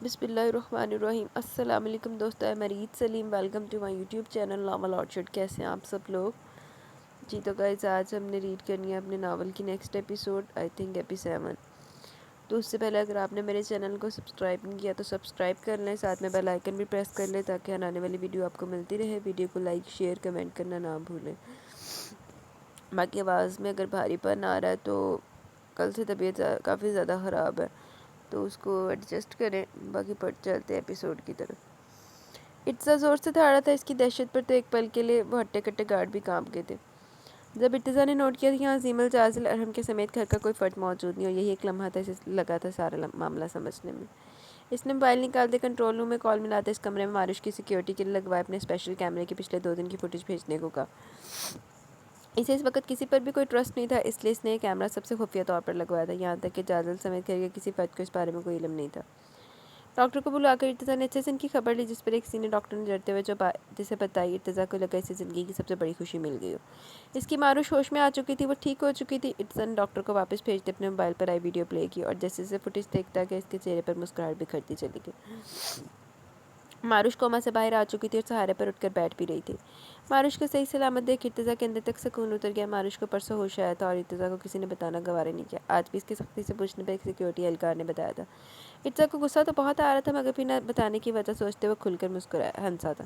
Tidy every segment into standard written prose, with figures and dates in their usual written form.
بسم اللہ الرحمن الرحیم۔ السلام علیکم دوستو، میں Mureed Saleem, welcome to my YouTube channel novel orchard. کیسے ہیں آپ سب لوگ؟ جی تو گائز، آج ہم نے ریڈ کرنی ہے اپنے ناول کی نیکسٹ ایپیسوڈ، آئی تھنک ایپی 7۔ تو اس سے پہلے اگر آپ نے میرے چینل کو سبسکرائب نہیں کیا تو سبسکرائب کر لیں، ساتھ میں بیل آئیکن بھی پریس کر لیں تاکہ آنے والی ویڈیو آپ کو ملتی رہے۔ ویڈیو کو لائک شیئر کمنٹ کرنا نہ بھولیں۔ باقی آواز میں اگر بھاری پن آ رہا ہے تو کل سے طبیعت کافی زیادہ خراب ہے، تو اس کو ایڈجسٹ کریں۔ باقی پڑھ چلتے ہیں ایپیسوڈ کی طرف۔ ارتزا زور سے دھاڑا تھا، اس کی دہشت پر تو ایک پل کے لیے وہ ہٹے کٹے گارڈ بھی کانپ گئے تھے۔ جب ارتزا نے نوٹ کیا کہ یہاں زیمل، جازل، ارحم کے سمیت گھر کا کوئی فرد موجود نہیں، اور یہی ایک لمحہ تھا اسے لگا تھا سارا معاملہ سمجھنے میں۔ اس نے موبائل نکالتے کنٹرول روم میں کال ملاتے اس کمرے میں ماروش کی سیکیورٹی کے لیے لگوائے اپنے اسپیشل کیمرے کے پچھلے 2 دن کی فوٹیج بھیجنے کو کہا۔ اسے اس وقت کسی پر بھی کوئی ٹرسٹ نہیں تھا، اس لیے اس نے یہ کیمرہ سب سے خفیہ طور پر لگوایا تھا، یہاں تک کہ جازل سمیت گھر کے کسی فرد کو اس بارے میں کوئی علم نہیں تھا۔ ڈاکٹر کو بلا کر ارتزا نے اچھے سے ان کی خبر لی، جس پر ایک سینئر ڈاکٹر نے ڈرتے ہوئے جسے بتائی۔ ارتزا کو لگا اسے زندگی کی سب سے بڑی خوشی مل گئی ہو۔ اس کی ماروش ہوش میں آ چکی تھی، وہ ٹھیک ہو چکی تھی۔ ارتزا نے ڈاکٹر کو واپس بھیجتے اپنے موبائل پر آئی ویڈیو پلے کی، اور جیسے جیسے فوٹیج دیکھتا گیا اس کے چہرے پر مسکراہٹ بکھرتی چلی گئی۔ ماروش کوما سے باہر آ چکی تھی اور سہارے پر اٹھ کر بیٹھ بھی رہی تھی۔ ماروش کو صحیح سلامت دیکھ ارتزا کے اندر تک سکون اتر گیا۔ ماروش کو پرسوں ہوش آیا تھا اور ارتزا کو کسی نے بتانا گوارا نہیں کیا۔ آج بھی اس کے سختی سے پوچھنے پر ایک سیکیورٹی اہلکار نے بتایا تھا۔ ارتزا کو غصہ تو بہت آ رہا تھا، مگر پھر نہ بتانے کی وجہ سوچتے وہ کھل کر ہنسا تھا۔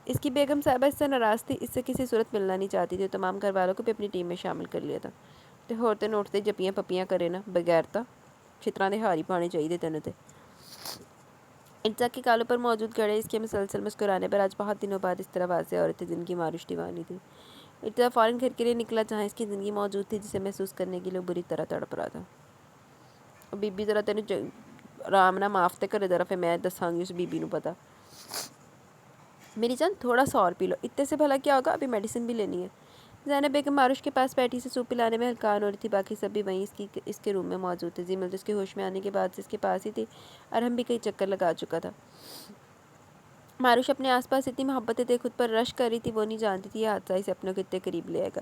اس کی بیگم صاحبہ اس سے ناراض تھی، اس سے کسی صورت ملنا نہیں چاہتی تھی، تمام گھر والوں کو بھی اپنی ٹیم میں شامل کر لیا تھا۔ تے ہوتے نوٹتے جپیاں پپیاں کرے نا، بغیرتا چھترا دے ہاری پانے چاہیے تینوں تے۔ ارتزا کے کالوں پر موجود گڑھے اس کے مسلسل مسکرانے پر آج بہت دنوں بعد اس طرح واضح ہو رہے تھے، جن کی ماروش دیوانی تھی۔ ارتزا فوراً گھر کے لیے نکلا جہاں اس کی زندگی موجود تھی، جسے محسوس کرنے کے لیے بری طرح تڑپ رہا تھا۔ بی بی ذرا تینوں رام نہ معاف تے کرے، ذرا پھر میں دساں گی اس بی بی نو پتا۔ میری جان تھوڑا سا اور پی لو، اتنے سے بھلا کیا ہوگا، ابھی میڈیسن بھی لینی ہے۔ زینب بیگم ماروش کے پاس بیٹھی سے سوپ پلانے میں ہلکان ہو رہی تھی، باقی سب بھی وہیں اس کے روم میں موجود تھے۔ زیمل جس کے ہوش میں آنے کے بعد سے اس کے پاس ہی تھی، ارحم بھی کئی چکر لگا چکا تھا۔ ماروش اپنے آس پاس اتنی محبتیں دیکھ خود پر رشک کر رہی تھی، وہ نہیں جانتی تھی یہ حادثہ اسے اپنوں کے اتنے قریب لے آئے گا۔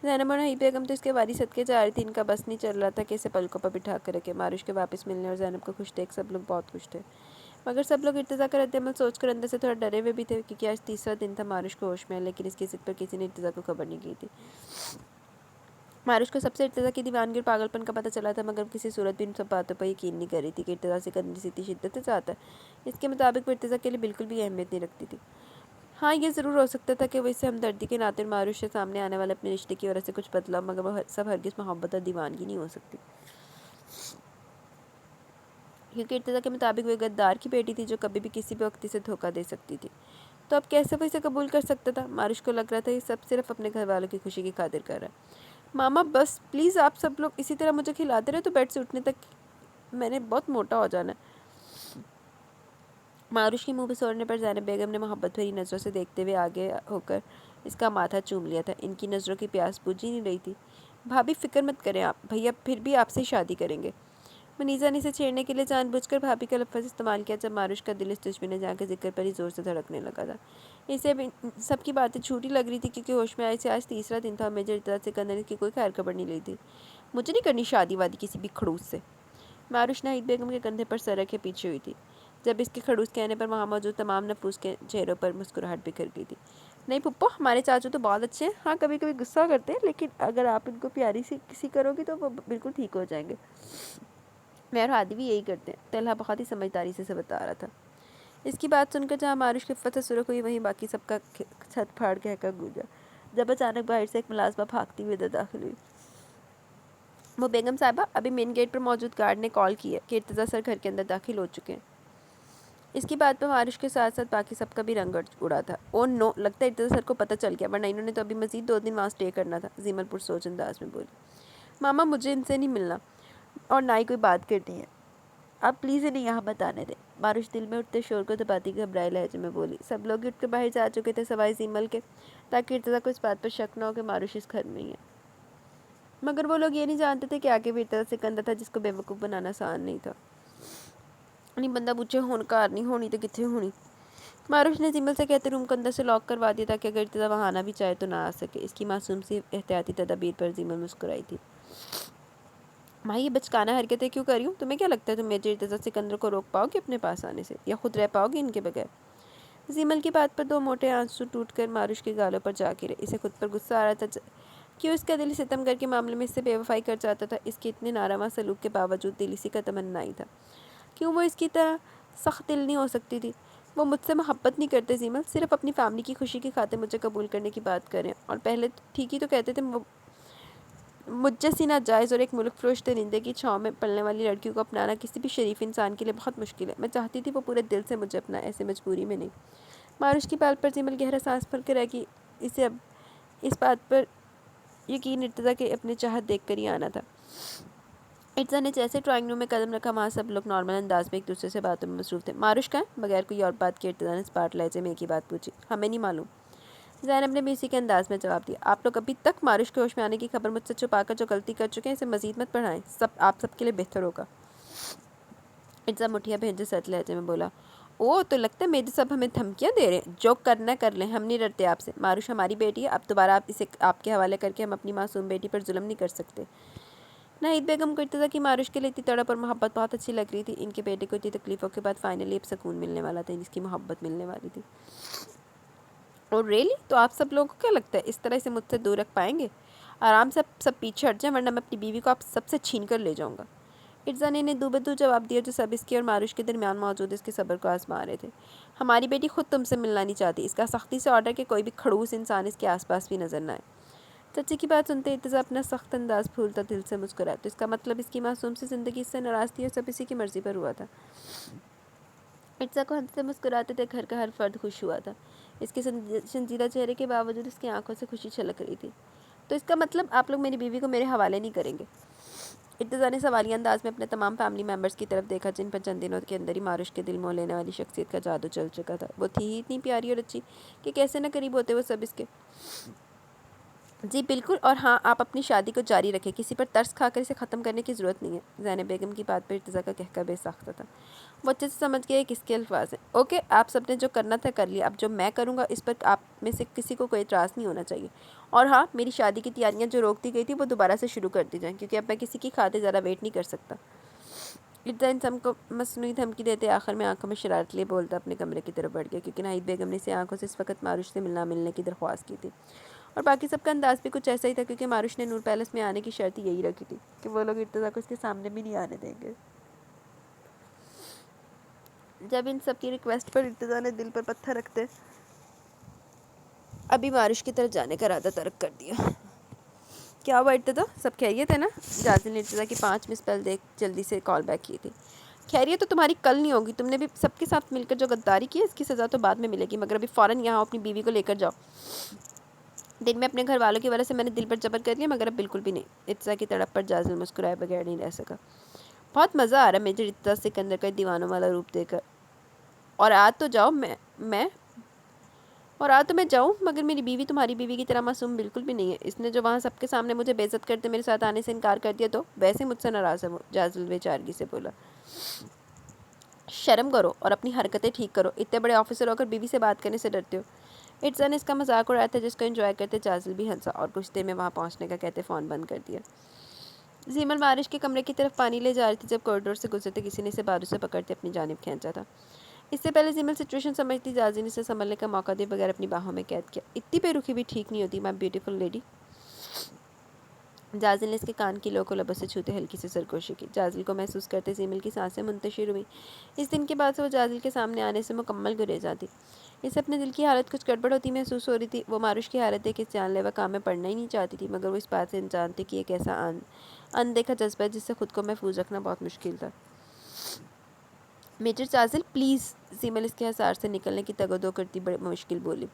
زینب اور نہید بیگم تو اس کے واری صدقے جا رہی تھی، ان کا بس نہیں چل رہا تھا کہ اسے پلکوں پر بٹھا کر رکھے۔ ماروش کے واپس ملنے اور زینب کو خوش دیکھ سب لوگ بہت خوش تھے، مگر سب لوگ ارتزا کا رد عمل سوچ کر اندر سے تھوڑا ڈرے ہوئے بھی تھے، کیونکہ آج تیسرا دن تھا ماروش کو ہوش میں ہے، لیکن اس کی ضد پر کسی نے ارتزا کو خبر نہیں کی تھی۔ ماروش کو سب سے ارتزا کی دیوانگی اور پاگل پن کا پتہ چلا تھا، مگر کسی صورت بھی ان سب باتوں پر یقین نہیں کر رہی تھی کہ ارتزا سے کرنے سے اتنی شدت سے چاہتا ہے۔ اس کے مطابق وہ ارتزا کے لیے بالکل بھی اہمیت نہیں رکھتی تھی۔ ہاں، یہ ضرور ہو سکتا تھا کہ وہ اس سے ہمدردی کے ناطے ماروش سے سامنے آنے والے اپنے رشتے کی وجہ سے کچھ بدلا، مگر وہ سب ہرگز محبت اور دیوانگی نہیں ہو سکتی، کیونکہ ارتزا کے مطابق وہ غدار کی بیٹی تھی جو کبھی بھی کسی بھی وقت اسے دھوکہ دے سکتی تھی۔ تو اب کیسے وہ اسے قبول کر سکتا تھا؟ ماروش کو لگ رہا تھا یہ سب صرف اپنے گھر والوں کی خوشی کی خاطر کر رہا ہے۔ ماما بس پلیز، آپ سب لوگ اسی طرح مجھے کھلاتے رہے تو بیڈ سے اٹھنے تک میں نے بہت موٹا ہو جانا ہے۔ ماروش کے منہ پہ سوڑنے پر زینب بیگم نے محبت بھری نظروں سے دیکھتے ہوئے آگے ہو کر اس کا ماتھا چوم لیا تھا۔ ان کی نظروں کی پیاس بجھ ہی نہیں رہی تھی۔ بھابھی فکر مت کریں آپ، بھیا پھر بھی آپ سے شادی کریں گے۔ منیزا نے اسے چھیڑنے کے لیے جان بوجھ کر بھابھی کا لفظ استعمال کیا، جب ماروش کا دل اس دشمن جان کے ذکر پر ہی زور سے دھڑکنے لگا تھا۔ اسے سب کی باتیں جھوٹی لگ رہی تھی، کیونکہ ہوش میں آئے سے آج تیسرا دن تھا اور میجر ارتزا سکندر نے اس کی کوئی خیر خبر نہیں لی تھی۔ مجھے نہیں کرنی شادی وادی کسی بھی کھڑوس سے۔ ماروش نہید بیگم کے کندھے پر سر رکھے پیچھے ہوئی تھی، جب اس کے کھڑوس کہنے پر وہاں موجود تمام نفوس کے چہروں پر مسکراہٹ بکھر گئی تھی۔ نہیں پھپھو، ہمارے چاچو تو بہت اچھے ہیں، ہاں کبھی کبھی غصہ کرتے ہیں، لیکن اگر آپ ان کو پیاری سی کسی کرو گی تو وہ بالکل ٹھیک ہو جائیں گے۔ میں اور ہادی بھی یہی کرتے ہیں، طلحہ بہت ہی سمجھداری سے بتا رہا تھا۔ اس کی بات سن کر جہاں ماروش کی فتح سرخ ہوئی، وہیں باقی سب کا چھت پھاڑ کے ہکا گونجا، جب اچانک باہر سے ایک ملازمہ بھاگتی ہوئی داخل ہوئی۔ وہ بیگم صاحبہ، ابھی مین گیٹ پر موجود گارڈ نے کال کی ہے کہ ارتزا سر گھر کے اندر داخل ہو چکے ہیں۔ اس کی بات پر ماروش کے ساتھ ساتھ باقی سب کا بھی رنگ اڑا تھا۔ او نو، لگتا ہے ارتزا سر کو پتہ چل گیا، ورنہ انہوں نے تو ابھی مزید 2 دن وہاں اسٹے کرنا تھا، زیمل پرسوچ انداز میں بولی۔ ماما مجھے ان سے نہیں ملنا اور نہ ہی کوئی بات کرنی ہے، آپ پلیز انہیں یہاں مت آنے دیں، ماروش دل میں اٹھتے شور کو دباتی گھبرائے لہجے میں بولی۔ سب لوگ اٹھ کے باہر جا چکے تھے سوائے زیمل کے، تاکہ ارتزا کو اس بات پر شک نہ ہو کہ ماروش اس گھر میں ہی ہے، مگر وہ لوگ یہ نہیں جانتے تھے کہ آگے بھی ارتزا سکندر تھا، جس کو بے وقوف بنانا آسان نہیں تھا۔ نہیں بندہ پوچھے ہون کار نہیں ہونی تو کتنے ہونی۔ ماروش نے زیمل سے کہتے روم کو اندر سے لاک کروا دیا تاکہ اگر ارتزا وہاں آنا بھی چاہے تو نہ آ سکے۔ اس کی معصوم سی احتیاطی تدابیر پر زیمل مسکرائی تھی۔ ماں یہ بچکانہ حرکتیں کیوں کر رہی ہوں؟ تمہیں کیا لگتا ہے تم میجر ارتضیٰ سکندر کو روک پاؤ گی اپنے پاس آنے سے، یا خود رہ پاؤ گی ان کے بغیر؟ زیمل کی بات پر دو موٹے آنسو ٹوٹ کر ماروش کے گالوں پر جا گرے۔ اسے خود پر غصہ آ رہا تھا کیوں اس کا دل ستم گر کے معاملے میں اس سے بے وفائی کر جاتا تھا۔ اس کے اتنے ناروا سلوک کے باوجود دل اسی کا تمنا ہی تھا۔ کیوں وہ اس کی طرح سخت دل نہیں ہو سکتی تھی؟ وہ مجھ سے محبت نہیں کرتے زیمل، صرف اپنی فیملی کی خوشی کی خاطر مجھے قبول کرنے کی بات کریں، اور پہلے ٹھیک ہی تو کہتے تھے مجھ جیسی ناجائز اور ایک ملک فروش درندے کی چھاؤں میں پلنے والی لڑکیوں کو اپنانا کسی بھی شریف انسان کے لیے بہت مشکل ہے۔ میں چاہتی تھی وہ پورے دل سے مجھے اپنا، ایسے مجبوری میں نہیں۔ ماروش کی بال پر زیمل گہرا سانس پھل کر رہ گئی۔ اسے اب اس بات پر یقین ارتضیٰ کے اپنے چاہت دیکھ کر ہی آنا تھا۔ ارتضیٰ نے جیسے ڈرائنگ روم میں قدم رکھا وہاں سب لوگ نارمل انداز میں ایک دوسرے سے باتوں میں مصروف تھے۔ ماروش کہاں ہے؟ بغیر کوئی اور بات کے ارتضیٰ نے اسپاٹ لہجے میں ایک ہی بات پوچھی۔ ہمیں نہیں معلوم، زینب نے بھی اسی کے انداز میں جواب دیا۔ آپ لوگ ابھی تک ماروش کے ہوش میں آنے کی خبر مجھ سے چھپا کر جو غلطی کر چکے ہیں اسے مزید مت بڑھائیں، آپ سب کے لیے بہتر ہوگا۔ ارتضیٰ مٹھیاں بھیجے سخت لہجے میں بولا۔ او تو لگتا ہے میری سب ہمیں دھمکیاں دے رہے ہیں، جو کرنا کر لیں، ہم نہیں ڈرتے آپ سے۔ ماروش ہماری بیٹی ہے، اب دوبارہ اسے آپ کے حوالے کر کے ہم اپنی معصوم بیٹی پر ظلم نہیں کر سکتے۔ ناہید بیگم کو ارتضیٰ کی ماروش کے لیے اتنی تڑپ اور محبت بہت اچھی لگ رہی تھی۔ ان کے بیٹے کو اتنی تکلیفوں کے بعد فائنلی اب سکون ملنے والا تھا، اس کی محبت ملنے والی تھی۔ اور ریلی تو آپ سب لوگوں کو کیا لگتا ہے اس طرح سے مجھ سے دور رکھ پائیں گے؟ آرام سے سب پیچھے ہٹ جائیں ورنہ میں اپنی بیوی کو آپ سب سے چھین کر لے جاؤں گا۔ ارتضیٰ نے انہیں دو بدو جواب دیا جو سب اس کے اور ماروش کے درمیان موجود اس کے صبر کو آزما رہے تھے۔ ہماری بیٹی خود تم سے ملنا نہیں چاہتی، اس کا سختی سے آرڈر کہ کوئی بھی کھڑوس انسان اس کے آس پاس بھی نظر نہ آئے۔ چچی کی بات سنتے ارتضیٰ اپنا سخت انداز پھولتا دل سے مسکرایا، تو اس کا مطلب اس کی معصوم سی زندگی اس سے ناراض تھی اور سب اسی کی مرضی پر ہوا تھا۔ ارتضیٰ کو ہنستے مسکراتے تھے گھر کا ہر فرد خوش ہوا تھا۔ اس کے سنجیدہ چہرے کے باوجود اس کی آنکھوں سے خوشی چھلک رہی تھی۔ تو اس کا مطلب آپ لوگ میری بیوی کو میرے حوالے نہیں کریں گے؟ ارتضیٰ نے سوالیہ انداز میں اپنے تمام فیملی ممبرز کی طرف دیکھا جن پر چند دنوں کے اندر ہی ماروش کے دل موہ لینے والی شخصیت کا جادو چل چکا تھا۔ وہ تھی ہی اتنی پیاری اور اچھی کہ کیسے نہ قریب ہوتے وہ سب اس کے۔ جی بالکل، اور ہاں آپ اپنی شادی کو جاری رکھیں، کسی پر ترس کھا کر اسے ختم کرنے کی ضرورت نہیں ہے۔ زینب بیگم کی بات پر ارتضیٰ کا کہکہ بے ساختہ تھا۔ وہ اچھے سے سمجھ گئے کس کے الفاظ ہیں۔ اوکے، آپ سب نے جو کرنا تھا کر لیا، اب جو میں کروں گا اس پر آپ میں سے کسی کو کوئی اعتراض نہیں ہونا چاہیے۔ اور ہاں، میری شادی کی تیاریاں جو روک دی گئی تھی وہ دوبارہ سے شروع کر دی جائیں، کیونکہ اب میں کسی کی خاطر زیادہ ویٹ نہیں کر سکتا۔ ارتضیٰ ان سب کو مصنوعی دھمکی دیتے آخر میں آنکھوں میں شرارت لیے بولتا اپنے کمرے کی طرف بڑھ گیا، کیونکہ ناہید بیگم نے اسے آنکھوں سے اس وقت ماروش سے ملنے کی درخواست کی تھی۔ اور باقی سب کا انداز بھی کچھ ایسا ہی تھا، کیونکہ ماروش نے نور پیلس میں آنے کی شرط یہی رکھی تھی کہ وہ لوگ ارتضیٰ کو اس کے سامنے بھی نہیں آنے دیں گے۔ جب ان سب کی ریکویسٹ پر ارتضیٰ نے دل پر پتھر رکھتے ابھی ماروش کی طرف جانے کا ارادہ ترک کر دیا۔ کیا ہوا ارتضیٰ، سب خیریت ہے نا؟ جازل نے ارتضیٰ کی 5 مس کال دیکھ جلدی سے کال بیک کی تھی۔ خیریت تو تمہاری کل نہیں ہوگی، تم نے بھی سب کے ساتھ مل کر جو غداری کی ہے اس کی سزا تو بعد میں ملے گی، مگر ابھی فوراً یہاں اپنی بیوی کو لے کر جاؤ۔ دن میں اپنے گھر والوں کی وجہ سے میں نے دل پر جبر کر لیا، مگر اب بالکل بھی نہیں۔ ارتضیٰ کی تڑپ پر جازل مسکرائے بغیر نہیں رہ سکا۔ بہت مزہ آ رہا ہے میجر ارتضیٰ سکندر کا دیوانوں والا روپ دے کر۔ اور آج تو جاؤ، میں جاؤں، مگر میری بیوی تمہاری بیوی کی طرح معصوم بالکل بھی نہیں ہے۔ اس نے جو وہاں سب کے سامنے مجھے بے عزت کرتے میرے ساتھ آنے سے انکار کر دیا تو ویسے مجھ سے ناراض ہے وہ، جازل بیچارگی سے بولا۔ شرم کرو اور اپنی حرکتیں ٹھیک کرو، اتنے بڑے آفیسر ہو کر بیوی سے بات کرنے سے ڈرتے ہو۔ ارتضیٰ نے اس کا مذاق اڑایا تھا جس کو انجوائے کرتے جازل بھی ہنسا اور کچھ دیر میں وہاں پہنچنے کا کہتے فون بند کر دیا۔ زیمل ماروش کے کمرے کی طرف پانی لے جا رہی تھی جب کوریڈور سے گزرتے کسی نے اسے بازو سے پکڑتے اپنی جانب کھینچا تھا۔ اس سے پہلے زیمل سچویشن سمجھتی جازل نے اسے سنبھلنے کا موقع دیے بغیر اپنی باہوں میں قید کیا۔ اتنی بے رخی بھی ٹھیک نہیں ہوتی مائی بیوٹیفل لیڈی۔ جازل نے اس کے کان کی لو کو لبوں سے چھوتے ہلکی سے سرگوشی کی۔ جازل کو محسوس کرتے زیمل کی سانسیں منتشر ہوئیں۔ اس دن کے بعد سے وہ جازل کے سامنے آنے سے مکمل گریز آتی۔ اسے اپنے دل کی حالت کچھ گڑبڑ ہوتی محسوس ہو رہی تھی۔ وہ ماروش کی حالت دیکھ اس جان لیوا کام میں پڑنا ہی نہیں چاہتی تھی، مگر وہ اس بات سے انجان تھی کہ ایک ایسا اندیکھا جذبہ ہے جس سے خود کو محفوظ رکھنا بہت مشکل تھا۔ میجر جازل پلیز، زیمل اس کے حصار سے نکلنے کی تگ و دو کرتی بڑی مشکل بولی،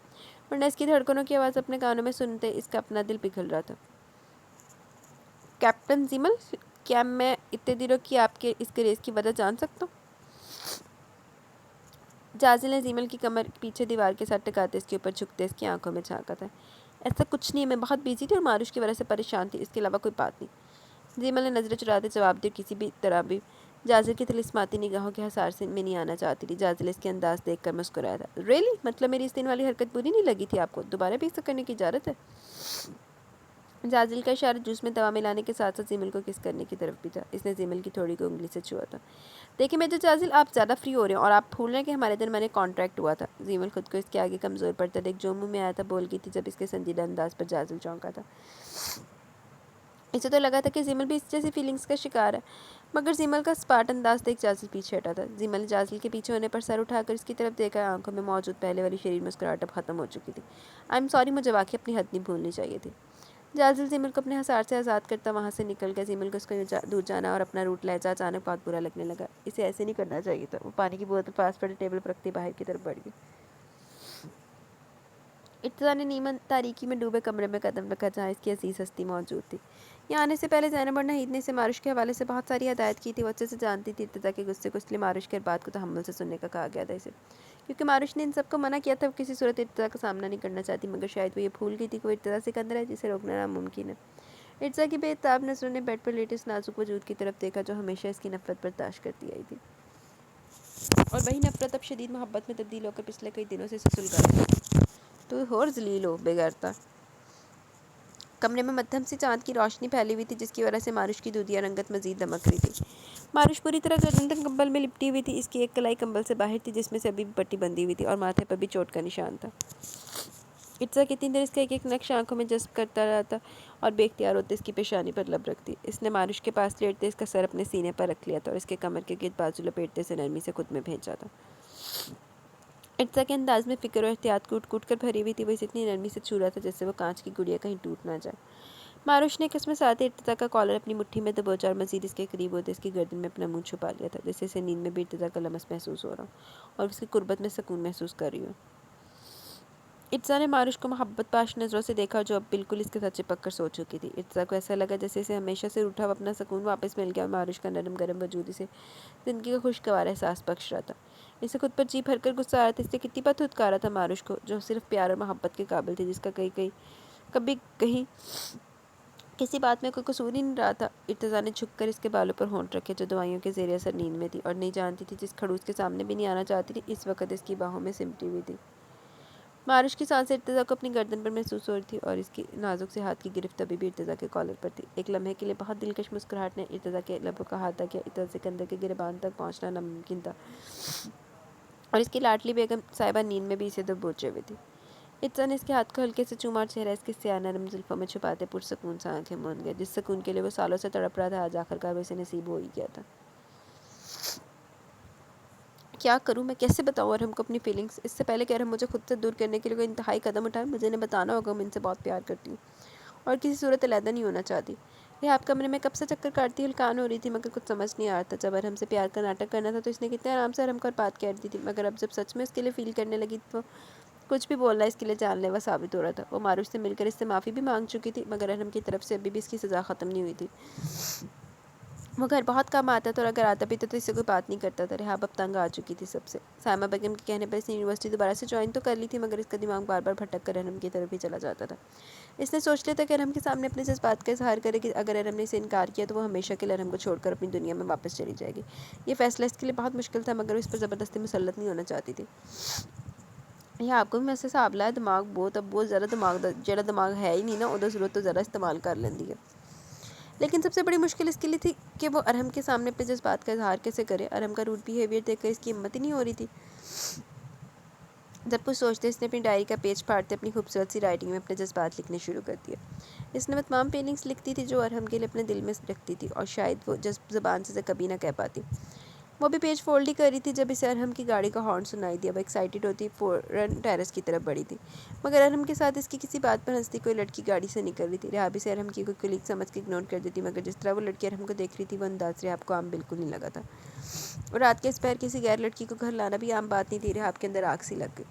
ورنہ اس کی دھڑکنوں کی آواز اپنے کانوں میں سنتے اس کا اپنا دل پگھل رہا تھا۔ کیپٹن زیمل، کیا میں اتنے دنوں کی آپ کے اس گریز کی وجہ جان سکتا ہوں؟ جازل نے زیمل کی کمر پیچھے دیوار کے ساتھ ٹکاتے اس کے اوپر جھکتے اس کی آنکھوں میں جھانکا تھا۔ ایسا کچھ نہیں ہے، میں بہت بیزی تھی اور ماروش کی وجہ سے پریشان تھی، اس کے علاوہ کوئی بات نہیں۔ زیمل نے نظریں چراتے جواب دیا، کسی بھی طرح بھی جازل کی طلسماتی نگاہوں کے حصار سے میں نہیں آنا چاہتی تھی۔ جازل اس کے انداز دیکھ کر مسکرایا تھا۔ ریلی، مطلب میری اس دن والی حرکت بری نہیں لگی تھی آپ کو؟ دوبارہ بھی ایسا کرنے کی اجازت ہے؟ جازل کا اشارہ جوس میں دوا ملانے کے ساتھ ساتھ زیمل کو کس کرنے کی طرف بھی تھا۔ اس نے زیمل کی تھوڑی کو انگلی سے چھوا تھا۔ دیکھیں میجر جازل، آپ زیادہ فری ہو رہے ہیں اور آپ بھول رہے ہیں کہ ہمارے درمیان کانٹریکٹ ہوا تھا۔ زیمل خود کو اس کے آگے کمزور پڑتا دیکھ جو منہ میں آیا تھا بول گئی تھی جب اس کے سنجیدہ انداز پر جازل چونکا تھا۔ اسے تو لگا تھا کہ زیمل بھی اس جیسی فیلنگز کا شکار ہے، مگر زیمل کا اسپاٹ انداز دیکھ جازل پیچھے ہٹا تھا۔ زیمل نے جازل کے پیچھے ہونے پر سر اٹھا کر اس کی طرف دیکھا، آنکھوں میں موجود پہلے والی شریر مسکراہٹ اب ختم ہو چکی تھی۔ آئی ایم سوری، مجھے واقعی اپنی حد نہیں بھولنی چاہیے تھی۔ جازل زیمل کو اپنے حصار سے آزاد کرتا وہاں سے نکل گیا۔ زیمل کو اس کا دور جانا اور اپنا روٹ لہجہ اچانک بہت برا لگنے لگا۔ اسے ایسے نہیں کرنا چاہیے تھا۔ وہ پانی کی بوتل پاس پڑے ٹیبل پر رکھتی باہر کی طرف بڑھ گئی۔ ارتضیٰ نے نیمن تاریکی میں ڈوبے کمرے میں قدم رکھا جہاں اس کی عزیز ہستی موجود تھی۔ یہاں آنے سے پہلے زینب اور ناہید نے اسے ماروش کے حوالے سے بہت ساری ہدایت کی تھی۔ وہ اچھے سے جانتی تھی ارتضیٰ کے غصے کو، اس لیے ماروش کے ہر بات کو تحمل سے سننے کا کہا گیا تھا اسے۔ کیونکہ ماروش نے ان سب کو منع کیا تھا، وہ کسی صورت ارتضیٰ کا سامنا نہیں کرنا چاہتی، مگر شاید وہ یہ بھول گئی تھی کہ وہ ارتضیٰ سکندر ہے جسے روکنا ناممکن ہے۔ ارتضیٰ کی بے تاب نظروں نے بیڈ پر لیٹے اس نازک وجود کی طرف دیکھا جو ہمیشہ اس کی نفرت برداشت کرتی آئی تھی، اور وہی نفرت اب شدید محبت میں تبدیل ہو کر پچھلے کئی دنوں سے اسے سلگا رہی تھی۔ تو اور ذلیل ہو بے غیرتا۔ کمرے میں مدھم سی چاند کی روشنی پھیلی ہوئی تھی جس کی وجہ سے ماروش کی دودھیا رنگت مزید دمک رہی تھی۔ ماروش پوری طرح گردن تک کمبل میں لپٹی ہوئی تھی۔ اس کی ایک کلائی کمبل سے باہر تھی جس میں سے ابھی بھی پٹی بندھی ہوئی تھی اور ماتھے پر بھی چوٹ کا نشان تھا۔ ارتضیٰ کتنی دیر اس کا ایک ایک نقش آنکھوں میں جذب کرتا رہا تھا اور بے اختیار ہوتے اس کی پیشانی پر لب رکھتی۔ اس نے ماروش کے پاس لیٹتے اس کا سر اپنے سینے پر رکھ لیا تھا اور اس کے کمر کے گرد بازو لپیٹتے سے نرمی سے خود میں بھیجا تھا۔ ارتضیٰ کے انداز میں فکر و احتیاط کوٹ کوٹ کر بھری ہوئی تھی۔ وہ اسے اتنی نرمی سے چھو رہا تھا جیسے وہ کانچ کی گڑیا کہیں ٹوٹ نہ جائے۔ ماروش نے قسم ساتھ ارتضیٰ کا کالر اپنی مٹھی میں دبوچا اور مزید اس کے قریب ہوتے اس کی گردن میں اپنا منہ چھپا لیا تھا جیسے اسے نیند میں بھی ارتضیٰ کا لمس محسوس ہو رہا ہو اور اس کی قربت میں سکون محسوس کر رہی ہو۔ ارتضیٰ نے ماروش کو محبت پاش نظروں سے دیکھا جو اب بالکل اس کے ساتھ چپک کر سو چکی تھی۔ ارتضیٰ کو ایسا لگا جیسے اسے ہمیشہ سے روٹھا ہوا اپنا سکون واپس مل گیا اور ماروش کا نرم گرم وجود اسے زندگی کا خوشگوار احساس بخش رہا تھا۔ اسے خود پر جی بھر کر غصہ آ رہا تھا۔ اس نے کتنی بار دھتکارا تھا ماروش کو جو صرف پیار اور محبت کے قابل تھی، جس کا کبھی کہیں کسی بات میں کوئی قصور ہی نہیں رہا تھا۔ ارتضیٰ نے جھک کر اس کے بالوں پر ہونٹ رکھے جو دوائیوں کے زیر اثر نیند میں تھی اور نہیں جانتی تھی جس کھڑوس کے سامنے بھی نہیں آنا چاہتی تھی اس وقت اس کی باہوں میں سمٹی ہوئی تھی۔ ماروش کی سانسیں ارتضیٰ کو اپنی گردن پر محسوس ہو رہی تھی اور اس کی نازک سے ہاتھ کی گرفت ابھی بھی ارتضیٰ کے کالر پر تھی۔ ایک لمحے کے لیے بہت دلکش مسکراہٹ نے ارتضیٰ کے لبوں کا ہاتھ کیا۔ ارتضیٰ سکندر کے گریبان تک پہنچنا ناممکن تھا اور اس کی لاڈلی بیگم صاحبہ نیند میں بھی اسے دبوچے ہوئے تھی۔ ارتضیٰ نے اس کے ہاتھ کو ہلکے سے چوما اور چہرہ اس کے سیاہ نرم زلفوں میں چھپاتے پرسکون سا آنکھیں موند گیا۔ جس سکون کے لیے وہ سالوں سے تڑپ رہا تھا آج آخرکار وہ اسے نصیب ہو ہی گیا تھا۔ کیا کروں میں، کیسے بتاؤں ارحم کو اپنی فیلنگز؟ اس سے پہلے کہ ارحم مجھے خود سے دور کرنے کے لیے کوئی انتہائی قدم اٹھائے مجھے انہیں بتانا ہوگا میں ان سے بہت پیار کرتی ہوں اور کسی صورت علیحدہ نہیں ہونا چاہتی۔ ریحاب کمرے میں کب سے چکر کاٹتی ہلکان ہو رہی تھی مگر کچھ سمجھ نہیں آ رہا تھا۔ جب ارحم سے پیار کا ناٹک کرنا تھا تو اس نے کتنے آرام سے ارحم کو بات کہہ دی تھی، مگر اب جب سچ میں اس کے لیے فیل کرنے لگی تو کچھ بھی بولنا اس کے لیے جان لیوا ثابت ہو رہا تھا۔ وہ ماروش سے مل کر اس سے معافی بھی مانگ چکی تھی مگر ارحم کی طرف سے ابھی بھی اس کی سزا ختم نہیں ہوئی تھی۔ وہ گھر بہت کم آتا تھا اور اگر آتا بھی تو اس سے کوئی بات نہیں کرتا تھا۔ ریحاب اب تنگ آ چکی تھی سب سے۔ سائمہ بیگم کے کہنے پر اس نے یونیورسٹی دوبارہ سے جوائن تو کر لی تھی مگر اس کا دماغ بار بار بھٹک کر ارحم کی طرف ہی چلا جاتا تھا۔ اس نے سوچ لیا تھا کہ ارحم کے سامنے اپنے جذبات کا اظہار کرے گی۔ اگر ارحم نے اسے انکار کیا تو وہ ہمیشہ کے لیے ارحم کو چھوڑ کر اپنی دنیا میں واپس چلی جائے گی۔ یہ فیصلہ اس کے لیے بہت مشکل تھا مگر وہ اس پر زبردستی مسلط نہیں ہونا چاہتی تھی۔ یہ آپ کو بھی میں سے سابلا ہے دماغ بہت اب بہت زیادہ جڑا دماغ ہے ہی نہیں نا ادھر ضرورت تو ذرا استعمال کر لیندی ہے۔ لیکن سب سے بڑی مشکل اس کے لیے تھی کہ وہ ارحم کے سامنے اپنے جذبات کا اظہار کیسے کرے۔ ارحم کا روڈ بیہیویئر دیکھ کر اس کی ہمت ہی نہیں ہو رہی تھی۔ جب کچھ سوچتے اس نے اپنی ڈائری کا پیج پھاڑتے اپنی خوبصورت سی رائٹنگ میں اپنے جذبات لکھنے شروع کر دیے۔ اس نے وہ تمام فیلنگز لکھتی تھی جو ارحم کے لیے اپنے دل میں رکھتی تھی اور شاید وہ زبان سے کبھی نہ کہہ پاتی۔ وہ بھی پیج فولڈ ہی کر رہی تھی جب اسے ارحم کی گاڑی کا ہارن سنائی دیا۔ وہ ایکسائٹڈ ہوتی فوراً ٹیرس کی طرف بڑھی تھی مگر ارحم کے ساتھ اس کی کسی بات پر ہنستی کوئی لڑکی گاڑی سے نکل رہی تھی۔ ریحاب اسے ارحم کی کوئی کلیگ سمجھ کے اگنور کر دیتی مگر جس طرح وہ لڑکی ارحم کو دیکھ رہی تھی وہ انداز ریحاب کو عام بالکل نہیں لگا تھا اور رات کے اس پہر کسی غیر لڑکی کو گھر لانا بھی عام بات نہیں تھی۔ ریحاب کے اندر آگ سی لگ گئی۔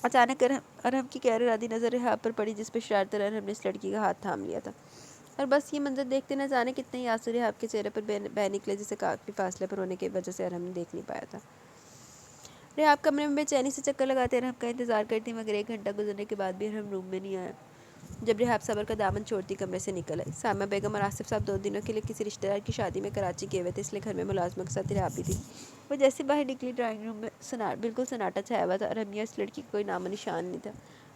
اچانک ارحم کی غیر ارادی نظر ریحاب پر پڑی جس پہ شرارتاً ارحم نے اس لڑکی کا ہاتھ تھام لیا تھا اور بس یہ منظر دیکھتے نہ جانے کتنے ہی آنسو ریحاب کے چہرے پر بہہ نکلے جسے کافی فاصلے پر ہونے کی وجہ سے ارحم نے دیکھ نہیں پایا تھا۔ ریحاب کمرے میں بے چینی سے چکر لگاتے ارحم کا انتظار کرتی مگر 1 گھنٹہ گزرنے کے بعد بھی ارحم روم میں نہیں آیا۔ جب ریحاب صبر کا دامن چھوڑتی کمرے سے نکل آئی۔ سائمہ بیگم اور آصف صاحب 2 دنوں کے لیے کسی رشتہ دار کی شادی میں کراچی گئے ہوئے تھے اس لیے گھر میں ملازموں کے ساتھ ریحاب بھی تھی۔ وہ جیسے باہر نکلی ڈرائنگ روم میں بالکل سناٹا چھایا ہوا تھا۔ ارحم یا اس لڑکی کا کوئی نام و نشان نہیں تھا۔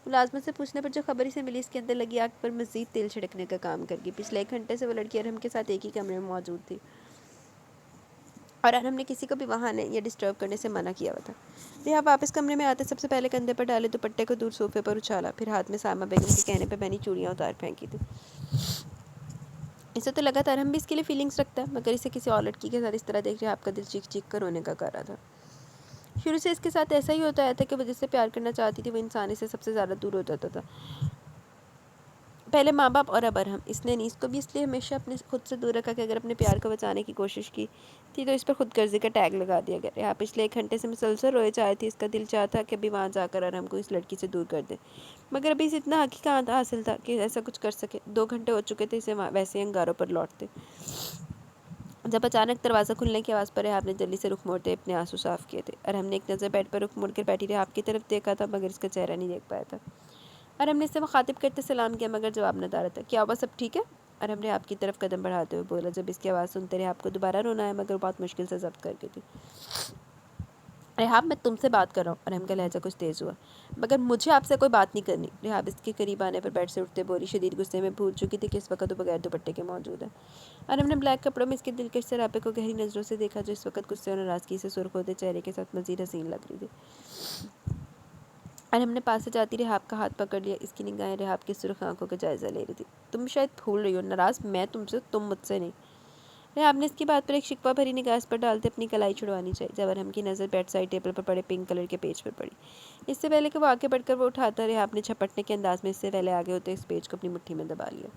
ملازمت سے پوچھنے پر جو خبر اسے ملی، اس کے اندر لگی آگ پر مزید تیل چھڑکنے کا کام کر گئی۔ پچھلے 1 گھنٹے سے وہ لڑکی ارحم کے ساتھ ایک ہی کمرے میں موجود تھی اور ارحم نے کسی کو بھی وہاں آنے یا ڈسٹرب کرنے سے منع کیا ہوا تھا۔ ریحا واپس کمرے میں آتے سب سے پہلے کندھے پر ڈالے دوپٹے کو دور صوفے پر اچھالا، پھر ہاتھ میں سائمہ بیگم کے کہنے پہ بنی چوڑیاں اتار پھینکی تھی۔ اسے تو لگا تھا ارحم بھی اس کے لیے فیلنگز رکھتا ہے، مگر اسے کسی اور لڑکی کے ساتھ اس طرح دیکھ ریحا کا دل چیخ چیخ کر رونے کا کر رہا تھا۔ شروع سے اس کے ساتھ ایسا ہی ہوتا آیا تھا کہ وہ جس سے پیار کرنا چاہتی تھی وہ انسان سے سب سے زیادہ دور ہو جاتا تھا۔ پہلے ماں باپ اور اب ارحم۔ اس نے نیز کو بھی اس لیے ہمیشہ اپنے خود سے دور رکھا کہ اگر اپنے پیار کو بچانے کی کوشش کی تھی تو اس پر خود غرضی کا ٹیگ لگا دیا گیا۔ ریحا پچھلے 1 گھنٹے سے مسلسل روئے جا رہی تھی۔ اس کا دل چاہتا کہ ابھی وہاں جا کر ارحم کو اس لڑکی سے دور کر دے، مگر ابھی اسے اتنا حقیقت حاصل تھا کہ ایسا کچھ کر سکے۔ 2 گھنٹے ہو چکے تھے اسے ویسے ہی انگاروں پر لوٹتے، جب اچانک دروازہ کھلنے کی آواز پر ریحا نے جلدی سے رخ موڑتے اپنے آنسو صاف کیے تھے۔ ارحم نے ایک نظر بیڈ پر رخ موڑ کر بیٹھی ریحا کی طرف دیکھا تھا، مگر اس کا چہرہ نہیں دیکھ پایا تھا۔ ارحم نے اسے مخاطب کرتے سلام کیا، مگر جواب نہ دارا تھا۔ کیا ہوا، سب ٹھیک ہے؟ ارحم ریحا کی طرف قدم بڑھاتے ہوئے بولا۔ جب اس کی آواز سنتے ریحا کو دوبارہ رونا آیا، مگر بہت مشکل سے ضبط کر کے تھی۔ ریحا، میں تم سے بات کر رہا ہوں۔ ارحم کا لہجہ کچھ تیز ہوا۔ مگر مجھے آپ سے کوئی بات نہیں کرنی۔ ریحا اس کے قریب آنے پر بیڈ سے اٹھتے بولی، شدید غصے میں بھول چکی تھی کہ اس وقت وہ بغیر دوپٹے کے موجود ہے۔ ارحم نے بلیک کپڑوں میں اس کے دلکش سراپے کو گہری نظروں سے دیکھا، جو اس وقت غصے اور ناراضگی سے سرخ ہوتے چہرے کے ساتھ مزید حسین لگ رہی تھی۔ ارحم نے پاس سے جاتی ریحا کا ہاتھ پکڑ لیا۔ اس کی نگاہیں ریحا کی سرخ آنکھوں کا جائزہ لے رہی تھی۔ تم شاید بھول رہی ہو، ناراض میں تم سے، تم مجھ سے نہیں۔ ریحا نے اس کی بات پر ایک شکوہ بھری نگاہ اس پر ڈالتے اپنی کلائی چھڑوانی چاہی، جب ارحم کی نظر بیڈ سائڈ ٹیبل پر پڑے پنک کلر کے پیج پر پڑی۔ اس سے پہلے کہ وہ آگے بڑھ کر وہ اٹھاتا، ریحا نے جھپٹنے کے انداز میں اس سے پہلے آگے ہوتے اس پیج کو اپنی مٹھی میں دبا لیا۔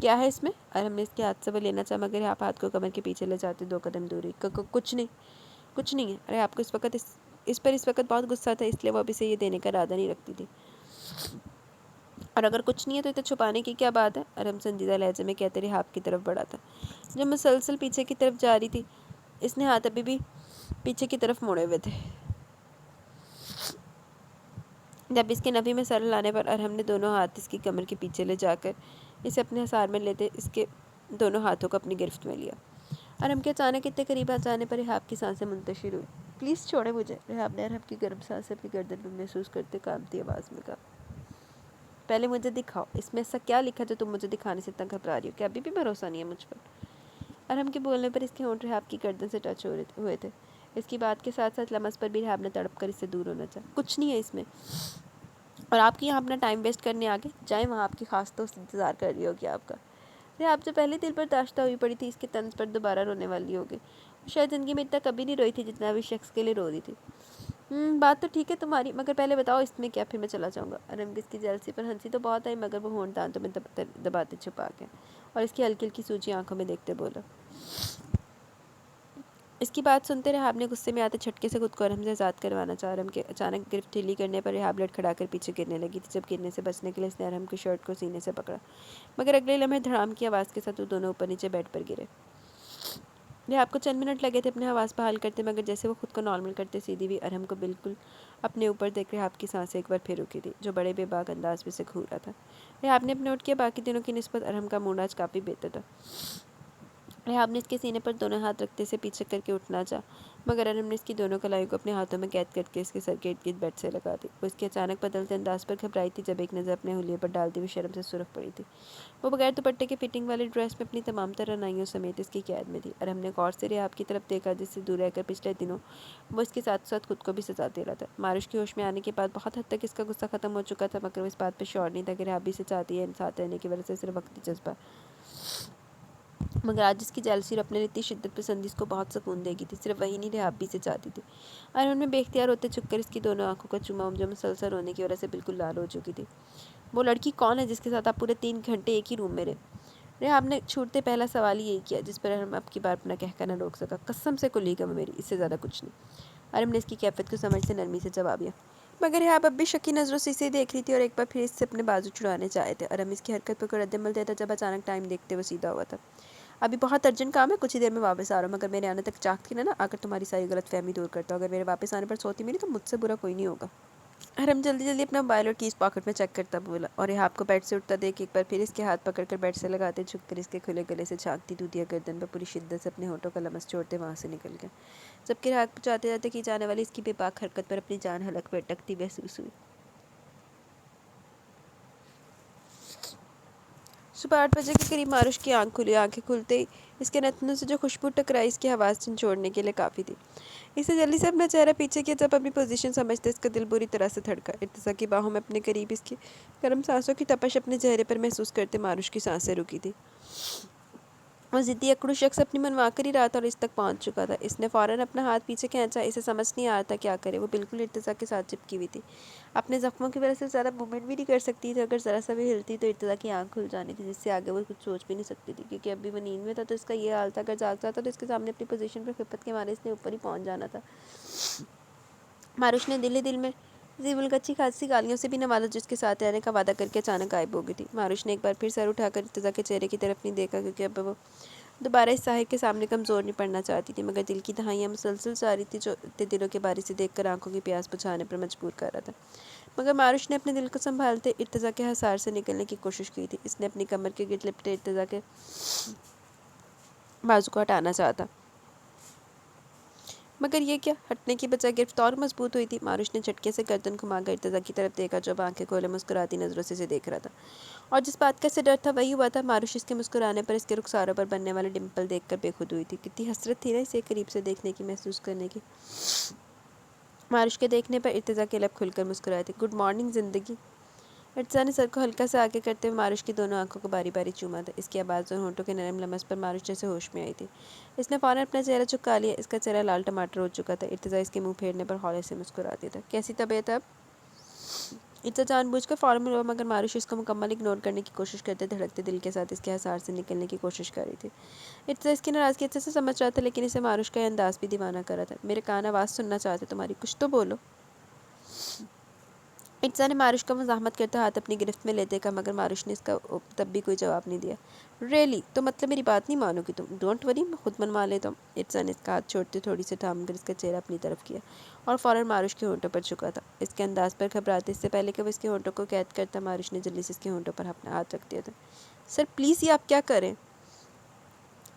کیا ہے اس میں؟ ارحم نے اس کے ہاتھ سے وہ لینا چاہا، مگر ریحا ہاتھ کو کمر کے پیچھے لے جاتے 2 قدم دور ہوئی۔ کچھ نہیں، کچھ نہیں ہے۔ ریحا کو اس پر اس وقت بہت غصہ تھا، اس لیے وہ اب اسے یہ دینے کا ارادہ نہیں رکھتی تھی۔ اور اگر کچھ نہیں ہے تو اسے چھپانے کی کیا بات ہے؟ ارحم سنجیدہ لہجے میں کہتے ریحا کی طرف بڑھا تھا، جو مسلسل پیچھے کی طرف جا رہی تھی۔ اس نے ہاتھ ابھی بھی پیچھے کی طرف موڑے ہوئے تھے۔ جب اس کے نفی میں سر ہلانے پر ارحم نے دونوں ہاتھ اس کی کمر کے پیچھے لے جا کر اسے اپنے حصار میں لیتے اس کے دونوں ہاتھوں کو اپنی گرفت میں لیا۔ ارحم کے اچانک اتنے قریب آ جانے پر ریحا کی سانسیں منتشر ہوئی۔ پلیز چھوڑیں مجھے، ریحا نے ارحم کی گرم سانسیں اپنی گردن میں محسوس کرتے کانپتی آواز میں کہا۔ پہلے مجھے دکھاؤ، اس میں ایسا کیا لکھا جو تم مجھے دکھانے سے اتنا گھبرا رہی ہو؟ کہ ابھی بھی بھروسہ نہیں ہے مجھ پر؟ ارحم کے بولنے پر اس کے ہونٹ ریحا کی گردن سے ٹچ ہوئے تھے۔ اس کی بات کے ساتھ ساتھ لمس پر بھی ریحا نے تڑپ کر اس سے دور ہونا چاہا۔ کچھ نہیں ہے اس میں، اور آپ کی یہاں اپنا ٹائم ویسٹ کرنے آگے جائیں، وہاں آپ کی خاص دوست انتظار کر رہی ہوگی آپ کا۔ ریحا جو پہلے دل پر داشتہ ہوئی پڑی تھی، اس کے طنز پر دوبارہ رونے والی ہو گئی۔ شاید زندگی میں اتنا کبھی نہیں روئی تھی جتنا ابھی شخص کے لیے رو رہی تھی۔ بات تو ٹھیک ہے تمہاری، مگر پہلے بتاؤ اس میں کیا، پھر میں چلا جاؤں گا۔ ارحم اس کی جیلسی پر ہنسی تو بہت آئی، مگر وہ ہونٹ دانتوں میں دباتے چھپا کے اور اس کی ہلکی ہلکی سوجی آنکھوں میں دیکھتے بولا۔ اس کی بات سنتے ریحا نے غصے میں آتے جھٹکے سے خود کو ارحم سے آزاد کروانا چاہا۔ ارحم کے اچانک گرفت ڈھیلی کرنے پر ریحا لڑکھڑا کر پیچھے گرنے لگی تھی۔ جب گرنے سے بچنے کے لیے اس نے ارحم کی شرٹ کو سینے سے پکڑا، مگر اگلے لمحے دھڑام کی آواز کے ساتھ وہ دونوں اوپر نیچے بیڈ پر گرے۔ ریحا کو چند منٹ لگے تھے اپنے حواس بحال کرتے، مگر جیسے وہ خود کو نارمل کرتے سیدھی ہوئی، ارحم کو بالکل اپنے اوپر دیکھ ریحا کی سانسیں ایک بار پھر رکی تھی، جو بڑے بے باک انداز میں سے گھورا تھا۔ ریحا نے اپنے اٹھ کیا، باقی دنوں کی نسبت ارحم کا موڈ آج کافی بہتر تھا۔ ریحا نے اس کے سینے پر دونوں ہاتھ رکھتے اسے پیچھے کر کے اٹھنا چاہا، مگر ارحم نے اس کی دونوں کلائیوں کو اپنے ہاتھوں میں قید کر کے اس کے سر کے ارد گرد بیڈ سے لگا دی۔ وہ اس کے اچانک بدلتے انداز پر گھبرائی تھی، جب ایک نظر اپنے حلیے پر ڈالتی ہوئی شرم سے سرخ پڑی تھی۔ وہ بغیر دوپٹے کے فٹنگ والی ڈریس میں اپنی تمام تر رعنائیوں سمیت اس کی قید میں تھی۔ ارحم نے غور سے ریحا کی طرف دیکھا، جس سے دور رہ کر پچھلے دنوں وہ اس کے ساتھ ساتھ خود کو بھی سزا دے رہا تھا۔ ماروش کے ہوش میں آنے کے بعد بہت حد تک اس کا غصہ ختم ہو چکا تھا، مگر وہ اس بات پہ شیور نہیں تھا کہ ریحا بھی اسے چاہتی ہے، ساتھ رہنے کی وجہ سے صرف وقتی جذبہ۔ مگر آج اس کی جیلسی اور اپنے اتنی شدت پسندی اس کو بہت سکون دے گی تھی، صرف وہی نہیں ریحا بھی اسے چاہتی تھی۔ ارحم نے بے اختیار ہوتے جھک کر اس کی دونوں آنکھوں کا چوما، جو مسلسل رونے کی وجہ سے بالکل لال ہو چکی تھی۔ وہ لڑکی کون ہے جس کے ساتھ آپ پورے 3 گھنٹے ایک ہی روم میں رہے؟ ریحا نے چھوٹتے پہلا سوال یہی کیا، جس پر ارحم اب کی بار اپنا کہہ نہ روک سکا۔ قسم سے کلیگ ہے وہ میری، اس سے زیادہ کچھ نہیں۔ ارحم نے اس کی کیفیت کو سمجھ سے نرمی سے جواب دیا، مگر ریحا اب بھی شکی نظروں سے اسے دیکھ رہی تھی اور ایک بار پھر اس سے اپنے بازو چھڑانے چاہے تھے۔ ارحم اس کی حرکت پر کوئی رد عمل دیتا جب اچانک ٹائم دیکھتے وہ سیدھا ہوا تھا۔ ابھی بہت ارجنٹ کام ہے، کچھ ہی دیر میں واپس آ رہا ہوں، مگر میرے آنے تک چاہتی نا آ کر تمہاری ساری غلط فہمی دور کرتا ہوں۔ اگر میرے واپس آنے پر سوتی میری تو مجھ سے برا کوئی نہیں ہوگا۔ ارحم جلدی جلدی اپنا موبائل اور کیز پاکٹ میں چیک کرتا بولا، اور ریحا کو بیڈ سے اٹھتا دیکھ ایک بار پھر اس کے ہاتھ پکڑ کر بیڈ سے لگاتے جھک کر اس کے کھلے گلے سے جھانکتی دودھیا گردن پر پوری شدت سے اپنے ہونٹوں کا لمس چھوڑتے وہاں سے نکل گیا، جبکہ ریحا کو جاتے جاتے کی جانے والی اس کی بے باک حرکت پر اپنی جان حلق پہ اٹکتی محسوس ہوئی۔ صبح 8 بجے کے قریب ماروش کی آنکھ کھلی. آنکھیں کھلتے ہی اس کے نتنوں سے جو خوشبو ٹکرائی اس کی حواس چھوڑنے کے لیے کافی تھی. اس نے جلدی سے اپنا چہرہ پیچھے کیا. جب اپنی پوزیشن سمجھتے اس کا دل بری طرح سے دھڑکا. ارتزا کی باہوں میں اپنے قریب اس کی گرم سانسوں کی تپش اپنے چہرے پر محسوس کرتے ماروش کی سانسیں رکی تھی. وہ ضدی اکڑو شخص اپنی منوا کر ہی رہا تھا اور اس تک پہنچ چکا تھا. اس نے فوراً اپنا ہاتھ پیچھے کھینچا. اسے سمجھ نہیں آ رہا تھا کیا کرے. وہ بالکل ارتزا کے ساتھ چپکی ہوئی تھی. اپنے زخموں کی وجہ سے زیادہ موومنٹ بھی نہیں کر سکتی تھی. اگر ذرا سا بھی ہلتی تو ارتزا کی آنکھ کھل جانی تھی، جس سے آگے وہ کچھ سوچ بھی نہیں سکتی تھی، کیونکہ ابھی وہ نیند میں تھا تو اس کا یہ حال تھا. اگر جاگتا تھا تو اس کے سامنے اپنی پوزیشن پر خفت کے مارے اس نے اوپر ہی پہنچ جانا تھا. ماروش نے دل ہی دل میں زیبل اچھی خاصی گالیوں سے بھی نوازا جس کے ساتھ رہنے کا وعدہ کر کے اچانک غائب ہو گئی تھی. ماروش نے ایک بار پھر سر اٹھا کر ارتزا کے چہرے کی طرف نہیں دیکھا، کیونکہ اب وہ دوبارہ اس صاحب کے سامنے کمزور نہیں پڑنا چاہتی تھی، مگر دل کی دہائیاں مسلسل جاری تھی جو اتنے دلوں کے باری سے دیکھ کر آنکھوں کی پیاس بجھانے پر مجبور کر رہا تھا. مگر ماروش نے اپنے دل کو سنبھالتے ارتزا کے حصار سے نکلنے کی کوشش کی تھی. اس نے اپنی کمر کے گرد لپٹے ارتزا کے بازو کو ہٹانا چاہتا، مگر یہ کیا، ہٹنے کی بجائے گرفت اور مضبوط ہوئی تھی. ماروش نے جھٹکے سے گردن گھما کر ارتزا کی طرف دیکھا جو اب آنکھیں کھولے مسکراتی نظروں سے اسے دیکھ رہا تھا. اور جس بات کا اسے ڈر تھا وہی ہوا تھا. ماروش اس کے مسکرانے پر اس کے رخساروں پر بننے والے ڈمپل دیکھ کر بے خود ہوئی تھی. کتنی حسرت تھی نا اسے قریب سے دیکھنے کی، محسوس کرنے کی. ماروش کے دیکھنے پر ارتزا کے لب کھل کر مسکرائے تھے. گڈ مارننگ زندگی. ارتزا نے سر کو ہلکا سے آگے کرتے ہوئے ماروش کی دونوں آنکھوں کو باری باری چوما تھا. اس کی آواز اور ہونٹوں کے نرم لمس پر ماروش جیسے ہوش میں آئی تھی. اس نے فوراً اپنا چہرہ چکا لیا. اس کا چہرہ لال ٹماٹر ہو چکا تھا. ارتزا اس کے منہ پھیرنے پر ہولے سے مسکراتی تھا. کیسی طبیعت اب؟ ارتزا جان بوجھ کر فوراً ہوا، مگر ماروش اس کو مکمل اگنور کرنے کی کوشش کرتے دھڑکتے دل کے ساتھ اس کے حصار سے نکلنے کی کوشش کر رہی تھی. ارتزا اس کی ناراضگی اچھے سے سمجھ رہا تھا، لیکن اسے ماروش کا یہ انداز بھی دیوانہ کر رہا تھا. میرے کان آواز سننا چاہتے تمہاری، کچھ تو بولو. ارتزا نے ماروش کا مزاحمت کرتا ہاتھ اپنی گرفت میں لیتے کہا، مگر ماروش نے اس کا تب بھی کوئی جواب نہیں دیا. ریئلی؟ تو مطلب میری بات نہیں مانو گی تم؟ ڈونٹ وری، میں خود منوا لیتا ہوں. ارتزا نے اس کا ہاتھ چھوڑتے تھوڑی سی تھام کر اس کا چہرہ اپنی طرف کیا اور فوراً ماروش کے ہونٹوں پر جھکا تھا. اس کے انداز پر گھبراتے اس سے پہلے کہ وہ اس کے ہونٹوں کو قید کرتا، ماروش نے جلدی سے اس کے ہونٹوں پر اپنا ہاتھ رکھ دیا تھا. سر پلیز، یہ آپ کیا کریں؟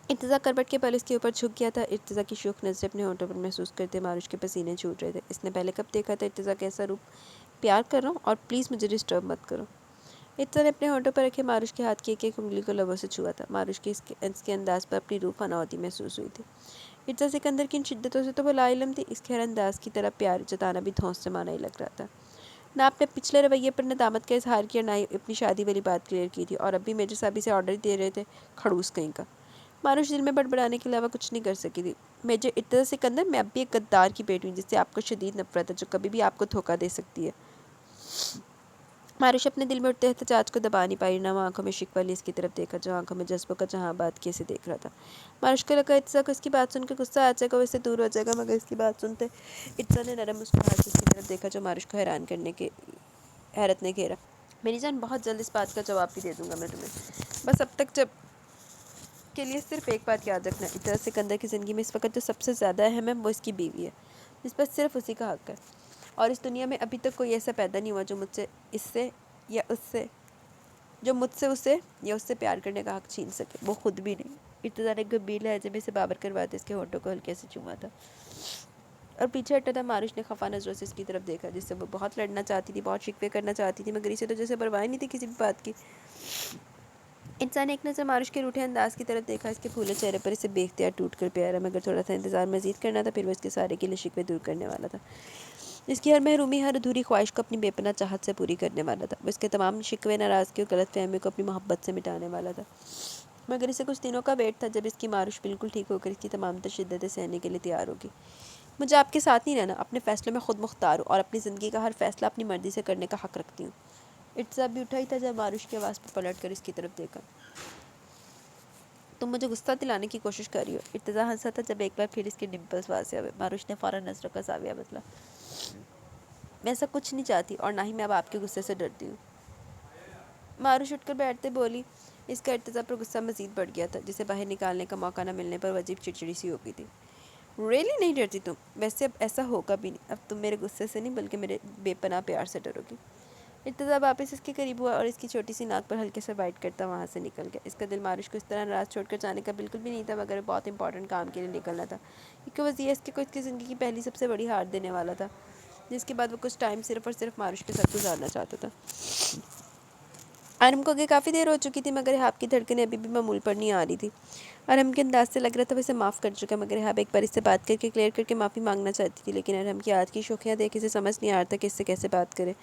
ارتزا کروٹ کے بل اس کے اوپر جھک گیا تھا. ارتزا کی شوخ نظریں اپنے ہونٹوں پر محسوس کرتے ماروش کے پسینے چھوٹ رہے تھے. اس نے پہلے کب دیکھا تھا ارتزا کیسا روپ؟ پیار کر رہا ہوں اور پلیز مجھے ڈسٹرب مت کرو. ارتزا نے اپنے ہونٹوں پر رکھے ماروش کے ہاتھ کی ایک ایک انگلی کو لبوں سے چھوا تھا. ماروش کی اس کے انداز پر اپنی روح فنا ہوتی محسوس ہوئی تھی. ارتزا سکندر کی ان شدتوں سے تو وہ لا علم تھی. اس خیر انداز کی طرح پیار جتانا بھی دھونس سے مانا ہی لگ رہا تھا. نہ اپنے پچھلے رویے پر ندامت کا اظہار کیا، نہ ہی اپنی شادی والی بات کلیئر کی تھی، اور اب بھی میجر صاحب اسے آرڈر دے رہے تھے. کھڑوس کہیں کا. ماروش دل میں بڑبڑانے کے علاوہ کچھ نہیں کر سکی تھی. میجر ارتزا سکندر، میں اب بھی ایک غدار کی بیٹی ہوں جس سے آپ کو شدید نفرت ہے، جو کبھی بھی آپ کو دھوکہ دے سکتی ہے. ماروش اپنے دل میں اٹھتے احتجاج کو دبا نہیں پائی. نہ وہ آنکھوں میں شکوہ لی اس کی طرف دیکھا جو آنکھوں میں جذبوں کا جہاں بات کیے اسے دیکھ رہا تھا. ماروش کو لگا ارتزا کو اس کی بات سن کے غصہ آ جائے گا، وہ اس سے دور ہو جائے گا، مگر اس کی بات سنتے ارتزا نے نرم مسکراہٹ سے اس کی طرف دیکھا جو ماروش کو حیران کرنے کے حیرت نے گھیرا. میری جان، بہت جلد اس بات کا جواب بھی دے دوں گا میں تمہیں، بس اب تک جب کے لیے صرف ایک بات یاد رکھنا. ارتزا سکندر کی زندگی میں اس وقت جو سب سے زیادہ اہم ہے وہ اس کی بیوی ہے، جس پر صرف اسی کا حق ہے. اور اس دنیا میں ابھی تک کوئی ایسا پیدا نہیں ہوا جو مجھ سے اسے یا اس سے پیار کرنے کا حق چھین سکے، وہ خود بھی نہیں. ارتزا نے گمبھیر لہجے میں اسے بابر کرواتے اس کے ہونٹوں کو ہلکے سے چوما تھا اور پیچھے ہٹا تھا. ماروش نے خفا نظروں سے اس کی طرف دیکھا، جس سے وہ بہت لڑنا چاہتی تھی، بہت شکوے کرنا چاہتی تھی، مگر اسے تو جیسے پرواہ نہیں تھی کسی بھی بات کی. ارتزا نے ایک نظر ماروش کے روٹھے انداز کی طرف دیکھا. اس کے پھولے چہرے پر اسے بے اختیار ٹوٹ کر پیارا، مگر تھوڑا سا انتظار مزید کرنا تھا، پھر وہ اس کے سارے گلے شکوے دور کرنے والا تھا. اس کی ہر محرومی، ہر ادھوری خواہش کو اپنی بے پناہ چاہت سے پوری کرنے والا تھا. وہ اس کے تمام شکوے، ناراضگی اور غلط فہمی کو اپنی محبت سے مٹانے والا تھا. مگر اسے کچھ دنوں کا ویٹ تھا جب اس کی ماروش بالکل ٹھیک ہو کر اس کی تمام شدتیں سہنے کے لیے تیار ہوگی. مجھے آپ کے ساتھ نہیں رہنا، اپنے فیصلوں میں خود مختار ہوں اور اپنی زندگی کا ہر فیصلہ اپنی مرضی سے کرنے کا حق رکھتی ہوں. ارتزا بھی اٹھا ہی تھا جب ماروش کی آواز پر پلٹ کر اس کی طرف دیکھا. تم مجھے غصہ دلانے کی کوشش کر رہی ہو؟ ارتزا ہنسا تھا جب ایک بار پھر اس کے ڈمپلز واضح ہوئے. ماروش نے فوراً نظروں کا زاویہ بدلا. میں ایسا کچھ نہیں چاہتی اور نہ ہی میں اب آپ کے غصے سے ڈرتی ہوں. ماروش اٹھ کر بیٹھتے بولی. اس کا ارتزا پر غصہ مزید بڑھ گیا تھا، جسے باہر نکالنے کا موقع نہ ملنے پر وہ عجیب چڑچڑی سی ہو گئی تھی. ریئلی نہیں ڈرتی تم؟ ویسے اب ایسا ہوگا بھی نہیں. اب تم میرے غصے سے نہیں بلکہ میرے بے پناہ پیار سے ڈرو گی. ارتزا واپس اس کے قریب ہوا اور اس کی چھوٹی سی ناک پر ہلکے سے بائٹ کرتا وہاں سے نکل گیا. اس کا دل ماروش کو اس طرح ناراض چھوڑ کر جانے کا بالکل بھی نہیں تھا، مگر بہت امپورٹنٹ کام کے لیے نکلنا تھا، کیونکہ وہ CSK کو اس کی زندگی کی پہلی سب سے بڑی ہار دینے والا تھا، جس کے بعد وہ کچھ ٹائم صرف اور صرف ماروش کے ساتھ گزارنا چاہتا تھا. ارم کو آگے کافی دیر ہو چکی تھی مگر ریحاب کی دھڑکنیں ابھی بھی معمول پر نہیں آ رہی تھی۔ ارم کے انداز سے لگ رہا تھا وہ اسے معاف کر چکا، مگر ریحاب ایک بار اس سے بات کر کے کلیئر کر کے معافی مانگنا چاہتی تھی، لیکن ارم کی آج کی شوخیاں دیکھ اسے سمجھ نہیں آ رہا تھا کہ اس سے کیسے بات کرے۔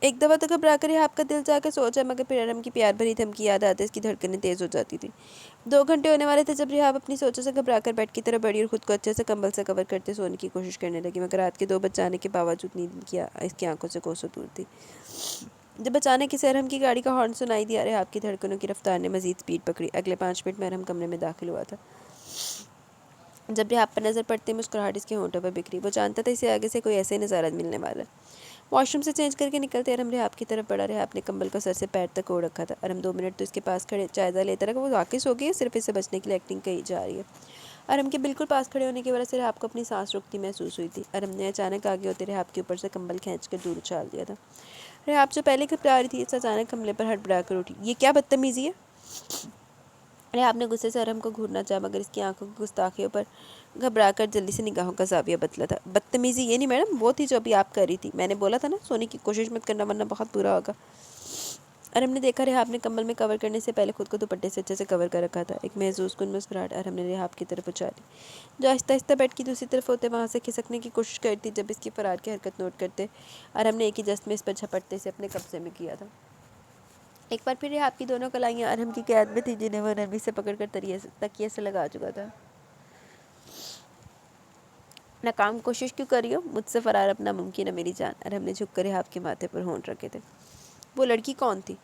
ایک دفعہ تو گھبرا کر ریحاب کا دل جا کے سو جائے، مگر پھر ارم کی پیار بھری دھمکی یاد آتے اس کی دھڑکنیں تیز ہو جاتی تھی۔ 2 گھنٹے ہونے والے تھے جب ریحاب اپنی سوچوں سے گھبرا کر بیڈ کی طرف بڑھی اور خود کو اچھے سے کمبل سے کور کرتے سونے کی کوشش کرنے لگی، مگر رات کے 2 بج جانے کے باوجود نیند کی اس کی آنکھوں سے کوسوں دور تھی۔ جب اچانک اسے ارم کی گاڑی کا ہارن سنائی دیا، ریحاب کی دھڑکنوں کی رفتار نے مزید سپیڈ پکڑی۔ اگلے 5 منٹ میں ارم کمرے میں داخل ہوا تھا۔ جب ریحاب پر نظر پڑتے مسکراہٹ اس کے ہونٹوں پر بکھری۔ وہ جانتا تھا اسے آگے سے کوئی ایسے ہی نظارہ ملنے والا ہے۔ واش روم سے چینج کر کے نکلتے ارم ریحاب کی طرف بڑھا۔ ریحاب نے کمبل کو سر سے پیر تک اوڑھ رکھا تھا۔ ارم 2 منٹ تو اس کے پاس کھڑے جائزہ لیتا رہا کہ وہ واقعی سو گئی ہے، صرف اسے بچنے کے لیے ایکٹنگ کی جا رہی ہے۔ ارم کے بالکل پاس کھڑے ہونے کی وجہ سے ریحاب کو اپنی سانس رکتی محسوس ہوئی تھی۔ ارم نے اچانک آگے ہوتے ریحاب کے اوپر سے کمبل کھینچ کر دور اچھال دیا تھا۔ ریحاب جو پہلے گھبرا رہی تھی، اس اچانک حملے پر ہڑبڑا کر اٹھی۔ یہ کیا بدتمیزی ہے؟ ریحاب نے غصے سے ارم کو گھورنا چاہا، مگر اس کی آنکھوں کی گستاخیوں پر گھبرا کر جلدی سے نگاہوں کا زاویہ بدلا تھا۔ بدتمیزی یہ نہیں میڈم، وہ تھی جو ابھی آپ کر رہی تھی۔ میں نے بولا تھا نا سونے کی کوشش مت کرنا ورنہ بہت برا ہوگا۔ ارم نے دیکھا ریحاب نے کمبل میں کور کرنے سے پہلے خود کو دوپٹے سے اچھے سے کور کر رکھا تھا۔ ایک محظوظ کن مسکراہٹ ارم نے ریحاب کی طرف اچھالی، جو آہستہ آہستہ بیڈ کی دوسری طرف ہوتے وہاں سے کھسکنے کی کوشش کرتی۔ جب اس کی فرار کی حرکت نوٹ کرتے ارم نے ایک ہی جست میں اس پر جھپٹتے سے اپنے قبضے میں کیا تھا۔ ایک بار پھر ریحاب کی دونوں کلائیاں ارم کی قید میں تھی، جنہیں وہ نرمی سے پکڑ کر تکیے سے لگا چکا تھا۔ ناکام کوشش کیوں کر رہی ہو؟ مجھ سے فرار اپنا ممکن ہے میری جان۔ ارم نے جھک کر ریحاب کے ماتھے پر ہونٹ رکھے تھے۔ وہ لڑکی کون تھی؟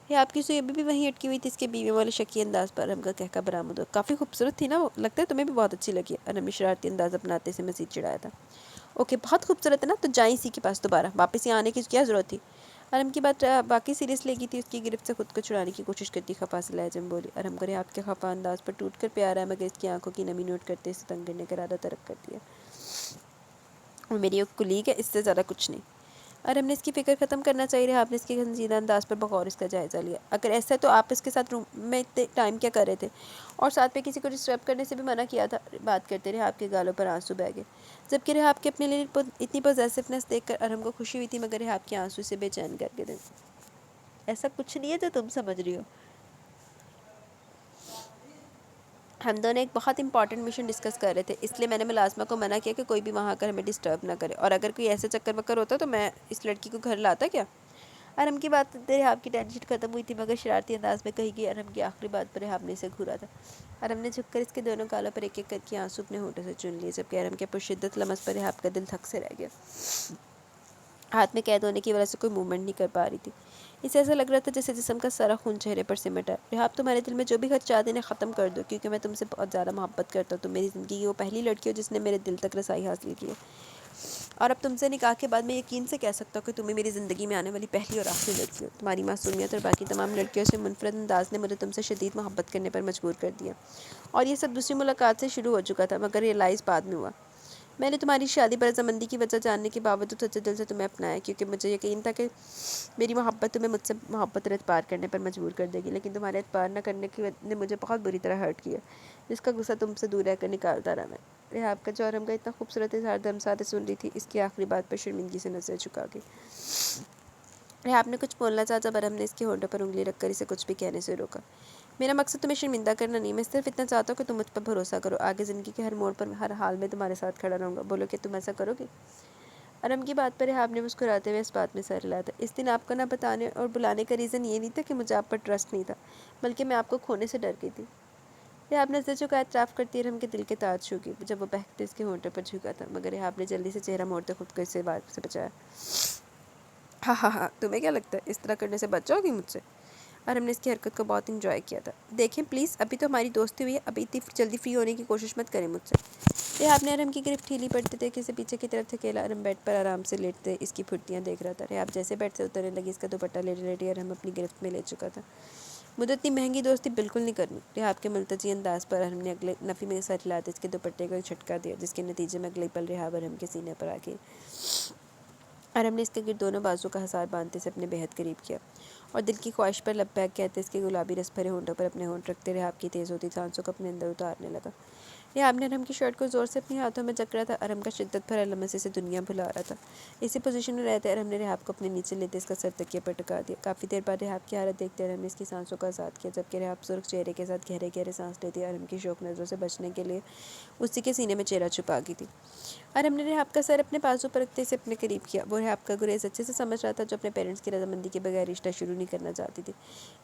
ریحاب کی سوئی ابھی بھی وہیں اٹکی ہوئی تھی۔ اس کے بیوی والے شکی انداز پر ارم کا کہکا برآمد ہوا۔ کافی خوبصورت تھی نا وہ، لگتا ہے تمہیں بھی بہت اچھی لگی ہے۔ ارم نے شرارتی انداز اپناتے سے مزید چڑھایا تھا۔ اوکے بہت خوبصورت ہے نا، تو جائیں اسی کے پاس دوبارہ، واپس یہاں آنے کی کیا ضرورت تھی؟ ارم کی بات باقی سیریس لے گی تھی، اس کی گرفت سے خود کو چھڑانے کی کوشش کرتی خفا سے لہجے میں بولی۔ ارم کو ریحاب کے خفا انداز پر ٹوٹ کر پیار آیا، مگر اس کی آنکھوں کی نمی نوٹ کرتے اسے تنگ کرنے کا ارادہ ترک کر دیا۔ وہ میری ایک کلیگ ہے، اس سے زیادہ کچھ نہیں۔ ارم نے اس کی فکر ختم کرنا چاہیے۔ ریحاب نے اس کے سنجیدہ انداز پر بغور اس کا جائزہ لیا۔ اگر ایسا ہے تو آپ اس کے ساتھ روم میں اتنے ٹائم کیا کر رہے تھے؟ اور ساتھ میں کسی کو ڈسٹرب کرنے سے بھی منع کیا تھا۔ بات کرتے ریحاب کے گالوں پر آنسو بہہ گئے، جبکہ ریحاب کے اپنے لیے اتنی پوزیسونیس دیکھ کر ارم کو خوشی ہوئی تھی، مگر ریحاب کے آنسو سے بے چین کر کے دے۔ ایسا کچھ نہیں ہے جو تم سمجھ رہی ہو۔ ہم دونوں ایک بہت امپورٹنٹ مشن ڈسکس کر رہے تھے، اس لیے میں نے ملازمہ کو منع کیا کہ کوئی بھی وہاں آ کر ہمیں ڈسٹرب نہ کرے، اور اگر کوئی ایسا چکر وکر ہوتا تو میں اس لڑکی کو گھر لاتا کیا؟ ارم کی بات ریحاب کی ٹینشن ختم ہوئی تھی، مگر شرارتی انداز میں کہی گئی ارم کی آخری بات پر ریحاب نے اسے گھورا تھا۔ ارم نے جھک کر اس کے دونوں گالوں پر ایک ایک کر کے آنسو اپنے ہونٹوں سے چن لیے، جبکہ ارم کے پرشدت لمس پر ریحاب کا دل تھک سے رہ گیا۔ ہاتھ میں قید ہونے کی وجہ سے کوئی موومنٹ نہیں کر پا رہی تھی۔ اسے ایسا لگ رہا تھا جیسے جسم کا سارا خون چہرے پر سمٹ ہے۔ ریحاب تمہارے دل میں جو بھی خدشات انہیں ختم کر دو، کیونکہ میں تم سے بہت زیادہ محبت کرتا ہوں۔ تم میری زندگی کی وہ پہلی لڑکی ہو جس نے میرے دل تک رسائی حاصل کی ہے، اور اب تم سے نکاح کے بعد میں یقین سے کہہ سکتا ہوں کہ تمہیں میری زندگی میں آنے والی پہلی اور آخری لڑکی ہو۔ تمہاری معصومیت اور باقی تمام لڑکیوں سے منفرد انداز نے مجھے تم سے شدید محبت کرنے پر مجبور کر دیا، اور یہ سب دوسری ملاقات سے شروع ہو چکا تھا، مگر ریئلائز بعد میں ہوا۔ میں نے تمہاری شادی پر رضامندی کی وجہ جاننے کے باوجود سچے دل سے تمہیں اپنایا، کیونکہ مجھے یقین تھا کہ میری محبت تمہیں مجھ سے محبت اور اعتبار کرنے پر مجبور کر دے گی، لیکن تمہارے اعتبار نہ کرنے نے مجھے بہت بری طرح ہرٹ کیا، جس کا غصہ تم سے دور رہ کر نکالتا رہا میں۔ ریحاب کا جو ارم کا اتنا خوبصورت اظہار دم ساتھ سن رہی تھی، اس کی آخری بات پر شرمندگی سے نظر جھکا گئی۔ ریحاب نے کچھ بولنا چاہا جب ارم نے اس کے ہونٹوں پر انگلی رکھ کر اسے کچھ بھی کہنے سے روکا۔ میرا مقصد تمہیں شرمندہ کرنا نہیں، میں صرف اتنا چاہتا ہوں کہ تم مجھ پر بھروسہ کرو، آگے زندگی کے ہر موڑ پر ہر حال میں تمہارے ساتھ کھڑا رہوں گا۔ بولو کہ تم ایسا کرو گے؟ ارم کی بات پر ریحاب نے مسکراتے ہوئے اس بات میں سر ہلایا تھا۔ اس دن آپ کو نہ بتانے اور بلانے کا ریزن یہ نہیں تھا کہ مجھے آپ پر ٹرسٹ نہیں تھا، بلکہ میں آپ کو کھونے سے ڈر گئی تھی۔ ریحاب نے نظر جھکا اعتراف کرتی ارم کے دل کے تار چھو گئی جب وہ بہکتے اس کے ہونٹوں پر جھکا تھا، مگر ریحاب نے جلدی سے چہرہ موڑتے خود کو اس بات سے بچایا۔ ہاں ہاں ہاں، تمہیں کیا لگتا ہے اس طرح کرنے سے بچ جاؤ گی مجھ سے؟ ارم نے اس کی حرکت کو بہت انجوائے کیا تھا۔ دیکھیں پلیز، ابھی تو ہماری دوستی ہوئی ہے، ابھی اتنی جلدی فری ہونے کی کوشش مت کریں مجھ سے۔ ریحاب نے ارم کی گرفت ڈھیلی پڑتے دیکھ اسے پیچھے کی طرف دھکیلا۔ ارم بیڈ پر آرام سے لیٹتے اس کی پھرتیاں دیکھ رہا تھا۔ ریحاب جیسے بیڈ سے اترنے لگی، اس کا دوپٹہ لیٹے لیٹے ارم اپنی گرفت میں لے چکا تھا۔ مجھے اتنی مہنگی دوستی بالکل نہیں کرنی۔ ریحاب کے ملتجی انداز پر ارم نے اگلے نفی میں سر ہلاتے اس کے دوپٹے کو ایک جھٹکا دیا، جس کے نتیجے میں اگلے پل ریحاب ارم کے سینے پر آ گئی۔ ارم نے اس کے گرد دونوں بازو کا حصار باندھتے اسے اپنے بے حد قریب کیا اور دل کی خواہش پر لب بیک کہتے اس کے گلابی رس بھرے ہونٹوں پر اپنے ہونٹ رکھتے ریحاب کی تیز ہوتی سانسوں کو اپنے اندر اتارنے لگا۔ ریحاب نے ارحم کی شرٹ کو زور سے اپنے ہاتھوں میں جکڑا تھا۔ ارحم کا شدت بھرا لمس اسے دنیا بھلا رہا تھا۔ اسی پوزیشن میں رہتے ارحم نے ریحاب کو اپنے نیچے لیتے اس کا سر تکیے پر ٹکا دیا۔ کافی دیر بعد ریحاب کی حالت دیکھتے ارحم نے اس کی سانسوں کو آزاد کیا، جبکہ ریحاب سرخ چہرے کے ساتھ گہرے گہرے سانس لیتی ارحم کی شوق نظروں سے بچنے کے لیے اسی کے سینے میں چہرہ چھپا گئی تھی۔ ارحم نے ریحاب کا سر اپنے بازو پر رکھتے اسے اپنے قریب کیا۔ وہ ریحاب کا گریز اچھے سے سمجھ رہا تھا، جو اپنے پیرنٹس کی رضامندی کے بغیر رشتہ شروع نہیں کرنا چاہتی تھی،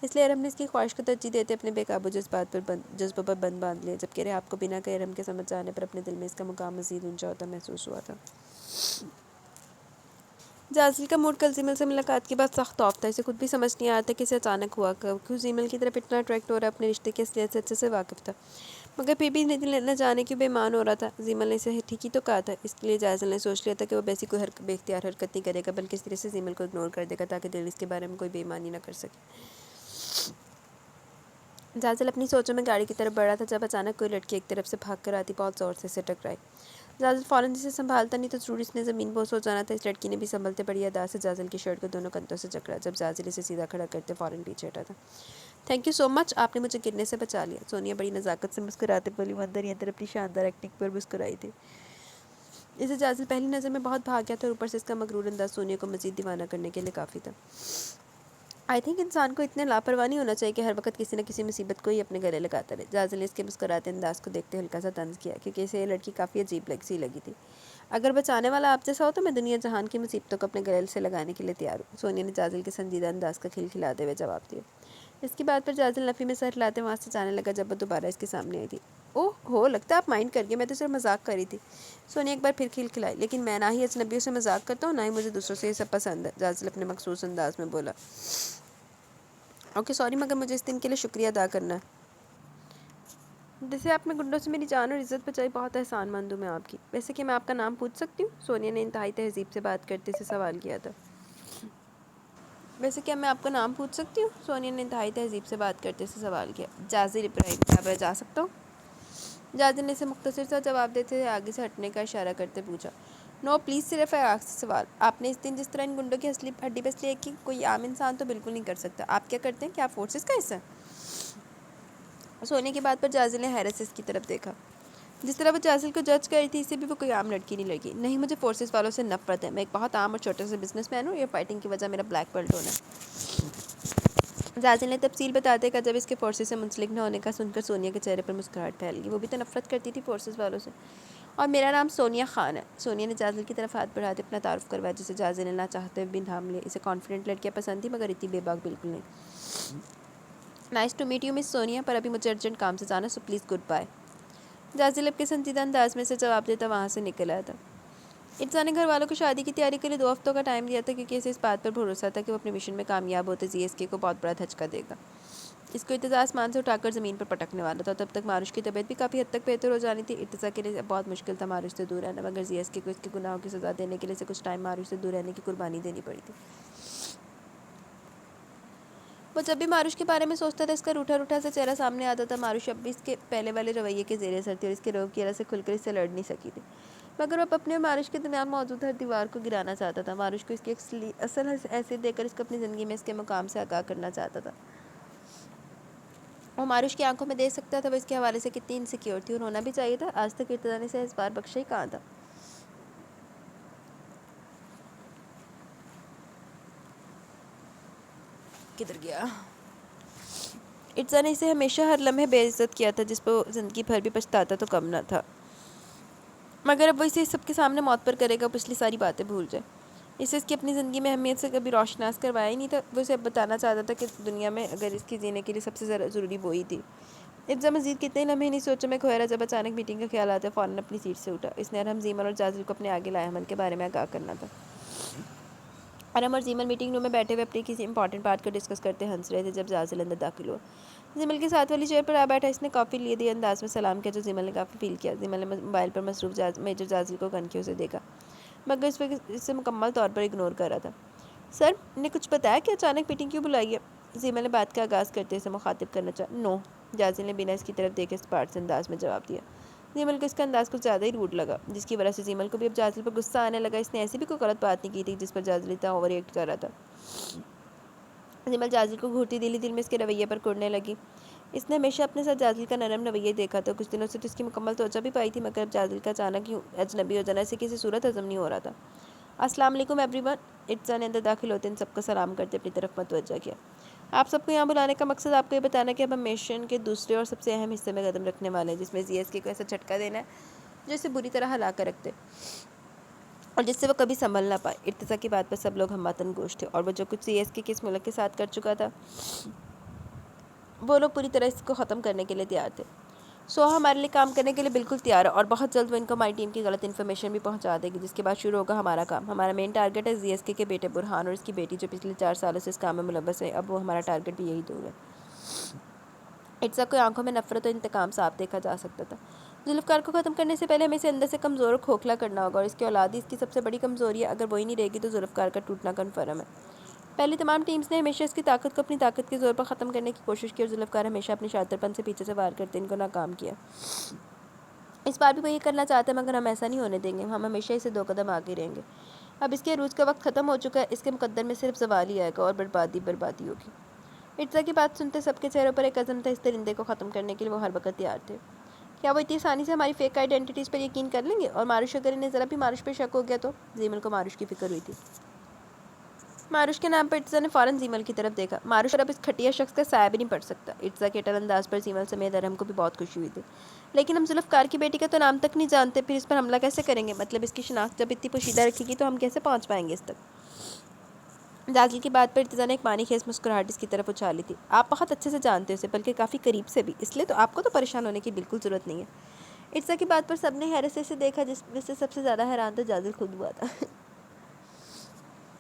اس لیے ارحم نے اس کی خواہش کو ترجیح دیتے اپنے بے قابو جذبوں پر بند باندھ لیا، جبکہ ریحاب کو بنا کہے ارحم کے سمجھ جانے پر اپنے دل میں اس کا مقام مزید اونچا ہوتا محسوس ہوا تھا۔ جازل کا موڈ کل زیمل سے ملاقات کے بعد سخت آف تھا۔ اسے خود بھی سمجھ نہیں آیا تھا کہ اسے اچانک ہوا کیوں زیمل کی طرف اتنا اٹریکٹ ہو رہا، اپنے رشتے کی اصلیت سے اچھے سے واقف تھا، مگر پھر بھی نہ جانے کیوں بے ایمان ہو رہا تھا۔ زیمل نے اسے ٹھیک ہی تو کہا تھا، اس لیے جازل نے سوچ لیا تھا کہ وہ ویسی کوئی بے اختیار حرکت نہیں کرے گا، بلکہ اس طرح سے زیمل کو اگنور کر دے گا تاکہ دل اس کے بارے میں کوئی بے ایمانی نہ کر سکے۔ جازل اپنی سوچوں میں گاڑی کی طرف بڑھ رہا تھا جب اچانک کوئی لڑکی ایک طرف سے بھاگ کر آتی بہت زور سے اسے ٹکرائی۔ جازل فوراً جسے سنبھالتا نہیں تو ضرور اس نے زمین بوس ہو جانا تھا۔ اس لڑکی نے بھی سنبھلتے بڑی ادا سے جازل کی شرٹ کو دونوں کندھوں سے جکڑا، جب جازل اسے سیدھا کھڑا کرتے فوراً پیچھے ہٹا تھا۔ تھینک یو سو مچ، آپ نے مجھے گرنے سے بچا لیا، سونیا بڑی نزاکت سے مسکراتے بولی۔ وہ اندر ہی اندر اپنی شاندار ایکٹنگ پر مسکرائی تھی۔ اسے جازل پہلی نظر میں بہت بھا گیا تھا اور اوپر سے اس کا مغرور انداز سونیا کو مزید دیوانہ کرنے کے لیے کافی تھا۔ آئی تھنک انسان کو اتنے لاپرواہ نہیں ہونا چاہیے کہ ہر وقت کسی نہ کسی مصیبت کو ہی اپنے گلے لگاتا رہے۔ جازل نے اس کے مسکراتے انداز کو دیکھتے ہلکا سا طنز کیا، کیونکہ اسے یہ لڑکی کافی عجیب سی لگی تھی۔ اگر بچانے والا آپ جیسا ہو تو میں دنیا جہان کی مصیبتوں کو اپنے گلے سے لگانے کے لیے تیار ہوں، سونیا نے جازل کے سنجیدہ انداز کا کھلکھلاتے ہوئے جواب دیا۔ اس کی بات پر جازل نفی میں سر ہلاتے وہاں سے جانے لگا جب وہ دوبارہ اس کے سامنے آئی تھی۔ اوہ ہو، لگتا ہے آپ مائنڈ کر گئے، میں تو صرف مذاق کر رہی تھی، سونیا ایک بار پھر کھلکھلائی۔ لیکن میں نہ ہی اجنبیوں سے مذاق کرتا ہوں، نہ ہی مجھے دوسروں سے یہ سب پسند ہے، جازل اپنے مخصوص انداز میں بولا۔ اوکے سوری، مگر مجھے اس دن کے لیے شکریہ ادا کرنا ہے۔ جیسے آپ نے گنڈوں سے میری جان اور عزت بچائی، بہت احسان مند ہوں میں آپ کی۔ ویسے کہ میں آپ کا نام پوچھ سکتی ہوں؟ سونیا نے انتہائی تہذیب سے بات کرتے سے سوال کیا تھا۔ ویسے کیا میں آپ کا نام پوچھ سکتی ہوں؟ سونیا نے انتہائی تہذیب سے بات کرتے سے سوال کیا۔ جازل ابراہیم، کیا میں جا سکتا ہوں؟ جازل نے اسے مختصر سا جواب دیتے ہوئے آگے سے ہٹنے کا اشارہ کرتے پوچھا۔ نو پلیز، صرف ایک سوال، آپ نے اس دن جس طرح ان گنڈوں کی ہڈی پسلی ہے کہ کوئی عام انسان تو بالکل نہیں کر سکتا، آپ کیا کرتے ہیں؟ کیا آپ فورسز کا حصہ ہیں؟ سونے کی بات پر جازل نے حیرت سے اس کی طرف دیکھا۔ جس طرح وہ جازل کو جج کر رہی تھی، اسے بھی وہ کوئی عام لڑکی نہیں لگی۔ نہیں، مجھے فورسز والوں سے نفرت ہے، میں ایک بہت عام اور چھوٹے سے بزنس مین ہوں، یہ فائٹنگ کی وجہ میرا بلیک بیلٹ ہونا ہے۔ جازل نے تفصیل بتاتے کہا، جب اس کے فورسز سے منسلک نہ ہونے کا سن کر سونیا کے چہرے پر مسکراہٹ پھیل گئی۔ وہ بھی تو نفرت کرتی تھی فورسز والوں سے۔ اور میرا نام سونیا خان ہے، سونیا نے جازل کی طرف ہاتھ بڑھاتے اپنا تعارف کروایا، جسے جازل نے نہ چاہتے ہوئے بھی تھام لیا۔ اسے کانفیڈنٹ لڑکیاں پسند تھیں، مگر اتنی بے باک بالکل نہیں۔ نائس ٹو میٹ یو مس سونیا، پر ابھی مجھے ارجنٹ کام سے جانا، سو پلیز گڈ بائے۔ جازل اب کے سنجیدہ انداز میں سے جواب دیتا وہاں سے نکل آیا تھا۔ ارزا نے گھر والوں کو شادی کی تیاری کے لیے 2 ہفتوں کا ٹائم دیا تھا، کیونکہ اسے اس بات پر بھروسہ تھا کہ وہ اپنے مشن میں کامیاب ہوتے زی ایس کے کو بہت بڑا دھچکا دے گا۔ اس کو ارتضی آسمان سے اٹھا کر زمین پر پٹکنے والا تھا۔ تب تک ماروش کی طبیعت بھی کافی حد تک بہتر ہو جانی تھی۔ ارتضی کے لیے بہت مشکل تھا ماروش سے دور رہنا، مگر زی ایس کے کو اس کے گناہوں کی سزا دینے کے لیے اسے کچھ ٹائم ماروش سے دور رہنے کی قربانی دینی پڑی تھی۔ وہ جب بھی ماروش کے بارے میں سوچتا تھا، اس کا روٹھا روٹھا سا چہرہ سامنے آتا تھا۔ ماروش اب بھی اس کے پہلے والے رویے کے زیر اثر تھی اور اس کے روب کی وجہ سے کھل کر اس سے لڑ نہیں سکی تھی، مگر وہ اپنے اور ماروش کے درمیان موجود ہر دیوار کو گرانا چاہتا تھا۔ ماروش کو اس کی اصل حیثیت دے کر اس کو اپنی زندگی میں اس کے مقام سے آگاہ کرنا چاہتا تھا۔ وہ ماروش کی آنکھوں میں دیکھ سکتا تھا وہ اس کے حوالے سے کتنی انسیکیور تھی، اور ہونا بھی چاہیے تھا۔ آج تک ارتضی نے اسے اس بار بخشا ہی کہاں تھا۔ کدھر گیا؟ ارتضی نے اسے ہمیشہ ہر لمحے بے عزت کیا تھا، جس پہ وہ زندگی بھر بھی پچھتاتا تو کم نہ تھا، مگر اب وہ اسے سب کے سامنے موت پر کرے گا، پچھلی ساری باتیں بھول جائے۔ اسے اس کی اپنی زندگی میں اہمیت سے کبھی روشناس کروایا ہی نہیں تھا۔ وہ اسے اب بتانا چاہتا تھا کہ دنیا میں اگر اس کی جینے کے لیے سب سے ضروری وہی تھی۔ ارتضی مزید کتنے لمحے نہیں سوچوں میں کھویا رہا، جب اچانک میٹنگ کا خیال آتا ہے فوراً اپنی سیٹ سے اٹھا۔ اس نے ارحم، زیمل اور جازل کو اپنے آگے لائے عمل کے بارے میں آگاہ کرنا تھا۔ ارحم اور زیمل میٹنگ روم میں بیٹھے ہوئے اپنی کسی امپورٹنٹ بات کو ڈسکس کرتے ہنس رہے تھے جب جازل اندر داخل ہوا۔ زیمل کے ساتھ والی چیئر پر آ بیٹھا، اس نے کافی لیے دیے انداز میں سلام کیا، جو زیمل نے کافی فیل کیا۔ زیمل نے موبائل پر مصروف میجر جازل کو کنفیوز دیکھا، مگر اس وقت اسے مکمل طور پر اگنور کر رہا تھا۔ سر نے کچھ بتایا کہ اچانک میٹنگ کیوں بلائی ہے؟ زیمل نے بات کا آغاز کرتے اسے مخاطب کرنا چاہا۔ نو، جازل نے بنا اس کی طرف دیکھے اسپارٹ سے انداز میں جواب دیا۔ زیمل کو اس کا انداز کچھ زیادہ ہی روڈ لگا، جس کی وجہ سے زیمل کو بھی اب جازل پر غصہ آنے لگا۔ اس نے ایسی بھی کوئی غلط بات نہیں کی تھی جس پر جازل اتنا اوور ریئیکٹ کر رہا تھا۔ زیمل جازل کو گھورتی دلی دل میں اس کے رویے پر کڑنے لگی۔ اس نے ہمیشہ اپنے ساتھ جازل کا نرم رویہ دیکھا تھا، کچھ دنوں سے تو اس کی مکمل توجہ بھی پائی تھی، مگر اب جازل کا اچانک یوں اجنبی ہو جانا اسے کسی صورت ہضم نہیں ہو رہا تھا۔ السلام علیکم ایوری ون، ارتزا نے اندر داخل ہوتے ان سب کو سلام کرتے اپنی طرف متوجہ کیا۔ آپ سب کو یہاں بلانے کا مقصد آپ کو یہ بتانا کہ اب ہم مشن کے دوسرے اور سب سے اہم حصے میں قدم رکھنے والے ہیں، جس میں CSK کو ایسا جھٹکا دینا ہے جو اسے بری طرح ہلا کر رکھ دے اور جس سے وہ کبھی سنبھل نہ پائے۔ ارتزا کی بات پر سب لوگ ہم وطن گوش تھے، اور وہ جو کچھ CSK کے اس ملک کے ساتھ کر چکا تھا وہ لوگ پوری طرح اس کو ختم کرنے کے لیے تیار تھے۔ سوہا ہمارے لیے کام کرنے کے لیے بالکل تیار ہے، اور بہت جلد وہ ان کو ہماری ٹیم کی غلط انفارمیشن بھی پہنچا دے گی، جس کے بعد شروع ہوگا ہمارا کام۔ ہمارا مین ٹارگٹ ہے CSK کے بیٹے برہان اور اس کی بیٹی جو پچھلے 4 سالوں سے اس کام میں ملوث ہے۔ اب وہ ہمارا ٹارگٹ بھی یہی دو ہے۔ ارتزا کو آنکھوں میں نفرت اور انتقام صاف دیکھا جا سکتا تھا۔ ذوالفقار کو ختم کرنے سے پہلے ہمیں اسے اندر سے کمزور اور کھوکھلا کرنا ہوگا، اور اس کی اولاد ہی اس کی سب سے بڑی کمزوری ہے۔ اگر وہی نہیں رہے گی تو ذوالفقار کا ٹوٹنا کنفرم ہے۔ پہلے تمام ٹیمز نے ہمیشہ اس کی طاقت کو اپنی طاقت کے زور پر ختم کرنے کی کوشش کی، اور ذوالفقار ہمیشہ اپنے شاطر پن سے پیچھے سے وار کرتے ان کو ناکام کیا۔ اس بار بھی وہ یہ کرنا چاہتے ہیں، مگر ہم ایسا نہیں ہونے دیں گے۔ ہم ہمیشہ اسے 2 قدم آگے رہیں گے۔ اب اس کے عروج کا وقت ختم ہو چکا ہے، اس کے مقدر میں صرف زوال ہی آئے گا اور بربادی بربادی ہوگی۔ ارتزا کی بات سنتے سب کے چہروں پر ایک عزم تھا، اس درندے کو ختم کرنے کے لیے وہ ہر وقت تیار تھے۔ کیا وہ اتنی آسانی سے ہماری فیک آئیڈینٹیٹیز پر یقین کر لیں گے؟ اور ماروش، اگر انہیں ذرا بھی ماروش پر شک ہو گیا تو؟ زیمل کو ماروش کی فکر ہوئی تھی۔ ماروش کے نام پر ارتزا نے فوراً زیمل کی طرف دیکھا۔ ماروش پر اب اس گھٹیا شخص کا سایہ بھی نہیں پڑ سکتا۔ ارتزا کے اٹل انداز پر زیمل سمیت ارحم کو بھی بہت خوشی ہوئی تھی۔ لیکن ہم ذوالفقار کی بیٹی کا تو نام تک نہیں جانتے، پھر اس پر حملہ کیسے کریں گے؟ مطلب اس کی شناخت جب اتنی پوشیدہ رکھے گی تو ہم کیسے پہنچ پائیں گے اس تک؟ جازل کی بات پر ارتزا نے ایک معنی خیز مسکراہٹ اس کی طرف اچھالی تھی۔ آپ بہت اچھے سے جانتے ہیں اسے، بلکہ کافی قریب سے بھی، اس لیے تو آپ کو تو پریشان ہونے کی بالکل ضرورت نہیں ہے۔ ارتزا کی بات پر سب نے حیرت سے اسے دیکھا، جس میں سے سب سے زیادہ حیران تو جازل خود ہوا تھا۔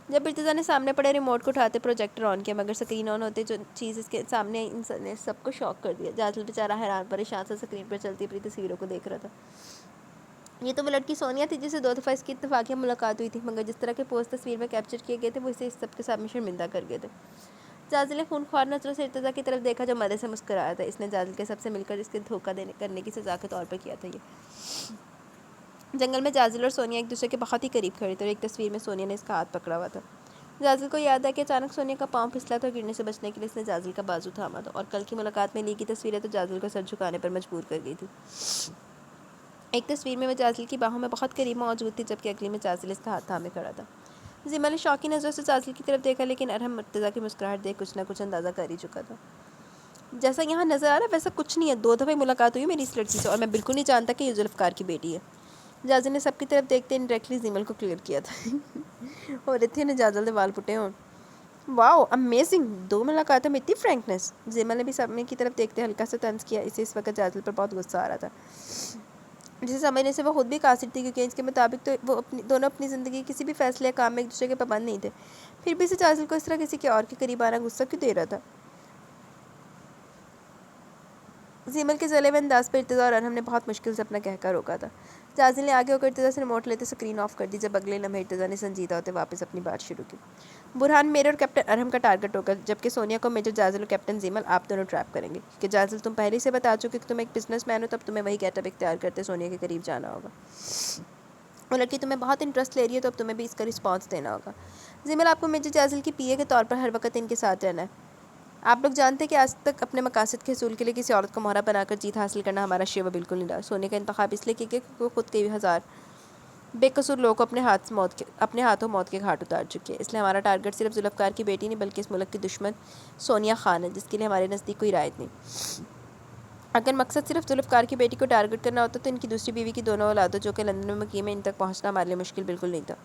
جب ارتزا نے سامنے پڑے ریموٹ کو اٹھاتے پروجیکٹر آن کیا، مگر سکرین آن ہوتے جو چیز اس کے سامنے ان نے سب کو شاک کر دیا۔ جازل بیچارہ حیران پریشان سے سکرین پر چلتی اپنی تصویروں کو دیکھ رہا تھا۔ یہ تو وہ لڑکی سونیا تھی جسے 2 دفعہ اس کی اتفاقیہ ملاقات ہوئی تھی، مگر جس طرح کے پوز تصویر میں کیپچر کیے گئے تھے وہ اسے اس سب کے سامنے شرمندہ کر گئے تھے۔ جازل نے خونخوار نظروں سے ارتزا کی طرف دیکھا جو مدد سے مسکرایا تھا۔ اس نے جازل کے سب سے مل کر اس کے دھوکہ کرنے کی سزا کے طور پر کیا تھا۔ یہ جنگل میں جازل اور سونیا ایک دوسرے کے بہت ہی قریب کھڑے تھے، اور ایک تصویر میں سونیا نے اس کا ہاتھ پکڑا ہوا تھا۔ جازل کو یاد ہے کہ اچانک سونیا کا پاؤں پھسلا تھا، اور گرنے سے بچنے کے لیے اس نے جازل کا بازو تھاما تھا، اور کل کی ملاقات میں لی گئی تصویریں تو جازل کو سر جھکانے پر مجبور کر گئی تھی۔ ایک تصویر میں وہ جازل کی باہوں میں بہت قریب موجود تھی، جبکہ اگلی میں جازل اس کا ہاتھ تھامے کھڑا تھا۔ زیمل نے شوقی نظروں سے جازل کی طرف دیکھا، لیکن ارحم ارتزا کی مسکراہٹ دیکھ کچھ نہ کچھ اندازہ کر ہی چکا تھا۔ جیسا یہاں نظر آ رہا ہے ویسا کچھ نہیں ہے، 2 دفعہ ملاقات ہوئی میری اس لڑکی سے، اور میں بالکل نہیں جانتا کہ یہ ذوالفقار کی بیٹی ہے۔ جازل نے سب کی طرف دیکھتے انڈائریکٹلی زیمل کو کلیئر کیا تھا۔ اور اتنے نے جازل دے وال پٹے ہوں۔ واو امیزنگ، 2 ملاقاتوں میں اتنی فرینکنس! زیمل نے بھی سامنے کی طرف دیکھتے ہلکا سا طنز کیا، اسے اس وقت جازل پر بہت غصہ آ رہا تھا، جسے سمجھنے سے وہ خود بھی قاصر تھی، کیونکہ اس کے مطابق تو وہ دونوں اپنی زندگی کسی بھی فیصلے یا کام میں ایک دوسرے کے پابند نہیں تھے، پھر بھی اسے جازل کو اس طرح کسی کے اور کے قریب آنا غصہ کیوں دے رہا تھا؟ زیمل کے جلے ہوئے انداز پر ارتزا اور ارحم نے بہت مشکل سے اپنا کہکہ روکا تھا۔ جازل نے آگے ہو کر ارتزا سے ریموٹ لیتے سکرین آف کر دی، جب اگلے لمحے ارتزا نے سنجیدہ ہوتے واپس اپنی بات شروع کی۔ برہان میرے اور کیپٹن ارحم کا ٹارگٹ ہوگا، جبکہ سونیا کو میجر جازل اور کیپٹن زیمل آپ دونوں ٹریپ کریں گے، کیونکہ جازل تم پہلے سے بتا چکے کہ تم ایک بزنس مین ہو، تب تمہیں وہی گیٹ اپ اختیار کرتے سونیا کے قریب جانا ہوگا۔ وہ لڑکی تمہیں بہت انٹرسٹ لے رہی ہے، تو اب تمہیں بھی اس کا رسپانس دینا ہوگا۔ زیمل آپ کو میجر جازل کی پی اے کے طور پر ہر وقت ان کے ساتھ رہنا ہے۔ آپ لوگ جانتے ہیں کہ آج تک اپنے مقاصد کے حصول کے لیے کسی عورت کو مہرہ بنا کر جیت حاصل کرنا ہمارا شیوا بالکل نہیں رہا۔ سونیا کا انتخاب اس لیے کیا کہ وہ خود کئی ہزار بے قصور لوگوں کو اپنے ہاتھوں موت کے گھاٹ اتار چکی ہے، اس لیے ہمارا ٹارگٹ صرف ذوالفقار کی بیٹی نہیں بلکہ اس ملک کی دشمن سونیا خان ہے، جس کے لیے ہمارے نزدیک کوئی رائد نہیں۔ اگر مقصد صرف ذوالفقار کی بیٹی کو ٹارگٹ کرنا ہوتا تو ان کی دوسری بیوی کی دونوں اولادوں جو کہ لندن میں مقیم ہیں ان تک پہنچنا ہمارے لیے مشکل بالکل نہیں تھا۔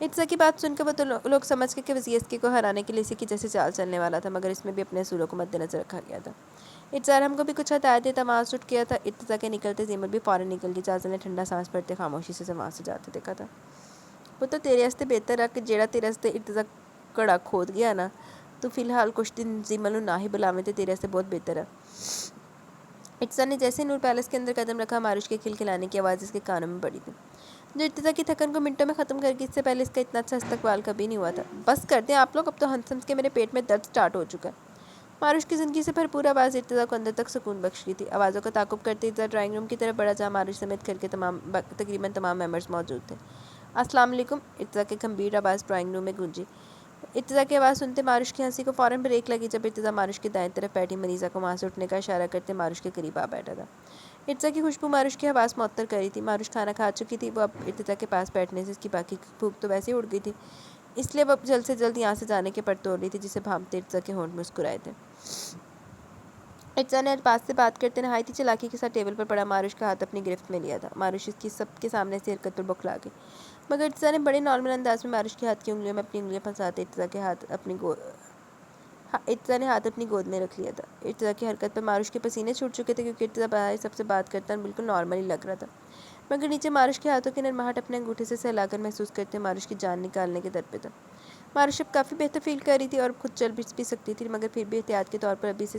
ارتزا کی بات سن کر وہ لوگ سمجھ گئے کہ وہ CSK کو ہرانے کے لیے اسی کی جیسے چال چلنے والا تھا، مگر اس میں بھی اپنے اصولوں کو مد نظر رکھا گیا تھا۔ ارتزا ارحم کو بھی کچھ ہدایتیں دیتا وہاں سے اٹھ گیا تھا۔ ارتزا کے نکلتے زیمل بھی فوراً نکل گئی۔ جازل نے ٹھنڈا سانس بھرتے خاموشی سے وہاں سے جاتے دیکھا تھا۔ وہ تو تیرے ہستے بہتر رہا کہ جیڑا تیرے ہستے ارتزا کڑا کھود گیا نا، تو فی الحال کچھ دن زیمل نہ ہی بلاویں تے تیرے ہستے بہت بہتر ہے۔ ارتزا نے جیسے نور پیلس کے اندر قدم رکھا، ماروش کے کھلکھلانے کی آواز اس کے کانوں میں پڑی تھی، جو ارتزا کی تھکن کو منٹوں میں ختم کر کے اس سے پہلے اس کا اتنا اچھا استقبال کبھی نہیں ہوا تھا۔ بس کر دیں آپ لوگ، اب تو ہنس ہنس کے میرے پیٹ میں درد سٹارٹ ہو چکا ہے۔ ماروش کی زندگی سے بھرپور آواز ارتزا کو اندر تک سکون بخش رہی تھی۔ آوازوں کا تعاقب کرتے ارتزا ڈرائنگ روم کی طرف بڑھا جہاں ماروش سمیت گھر کے تقریباً تمام ممبرز موجود تھے۔ السلام علیکم، ارتزا کی گمبھیر آواز ڈرائنگ روم میں گونجی۔ ارتضا کی آواز سنتے ماروش کی ہنسی کو فوراً بریک لگی جب ارتضا ماروش کی دائیں طرف بیٹھی منیزا کو وہاں سے اٹھنے کا اشارہ کرتے ماروش کے قریب آ بیٹھا تھا۔ ارتضا کی خوشبو ماروش کی حواس معطر کر رہی تھی۔ ماروش کھانا کھا چکی تھی، وہ اب ارتضا کے پاس بیٹھنے سے اس کی باقی بھوک تو ویسے ہی اڑ گئی تھی، اس لیے وہ جلد سے جلد یہاں سے جانے کے پر توڑ رہی تھی، جسے بھانپتے ارتضا کے ہونٹ مسکرائے تھے۔ ارتضا نے الفاظ سے بات کرتے نہایت ہی چالاکی کے ساتھ ٹیبل پر پڑا ماروش کا ہاتھ اپنی گرفت میں لیا تھا۔ ماروش اس کی سب کے سامنے سے حرکت پر بوکھلا گئی، مگر ارتضا نے بڑے نارمل انداز میں ماروش کے ہاتھ کی انگلیوں میں اپنی انگلیاں پھنساتے ارتضا نے ہاتھ اپنی گود میں رکھ لیا تھا۔ ارتضا کی حرکت پر ماروش کے پسینے چھوٹ چکے تھے، کیونکہ ارتضا باہر سب سے بات کرتا بالکل نارمل ہی لگ رہا تھا، مگر نیچے ماروش کے ہاتھوں کی نرماہٹ اپنے انگوٹھے سے سہلا کر محسوس کرتے ماروش کی جان نکالنے کے در پہ تھا۔ ماروش اب کافی بہتر فیل کر رہی تھی اور خود چل بھی سکتی تھی، مگر پھر بھی احتیاط کے طور پر ابھی سے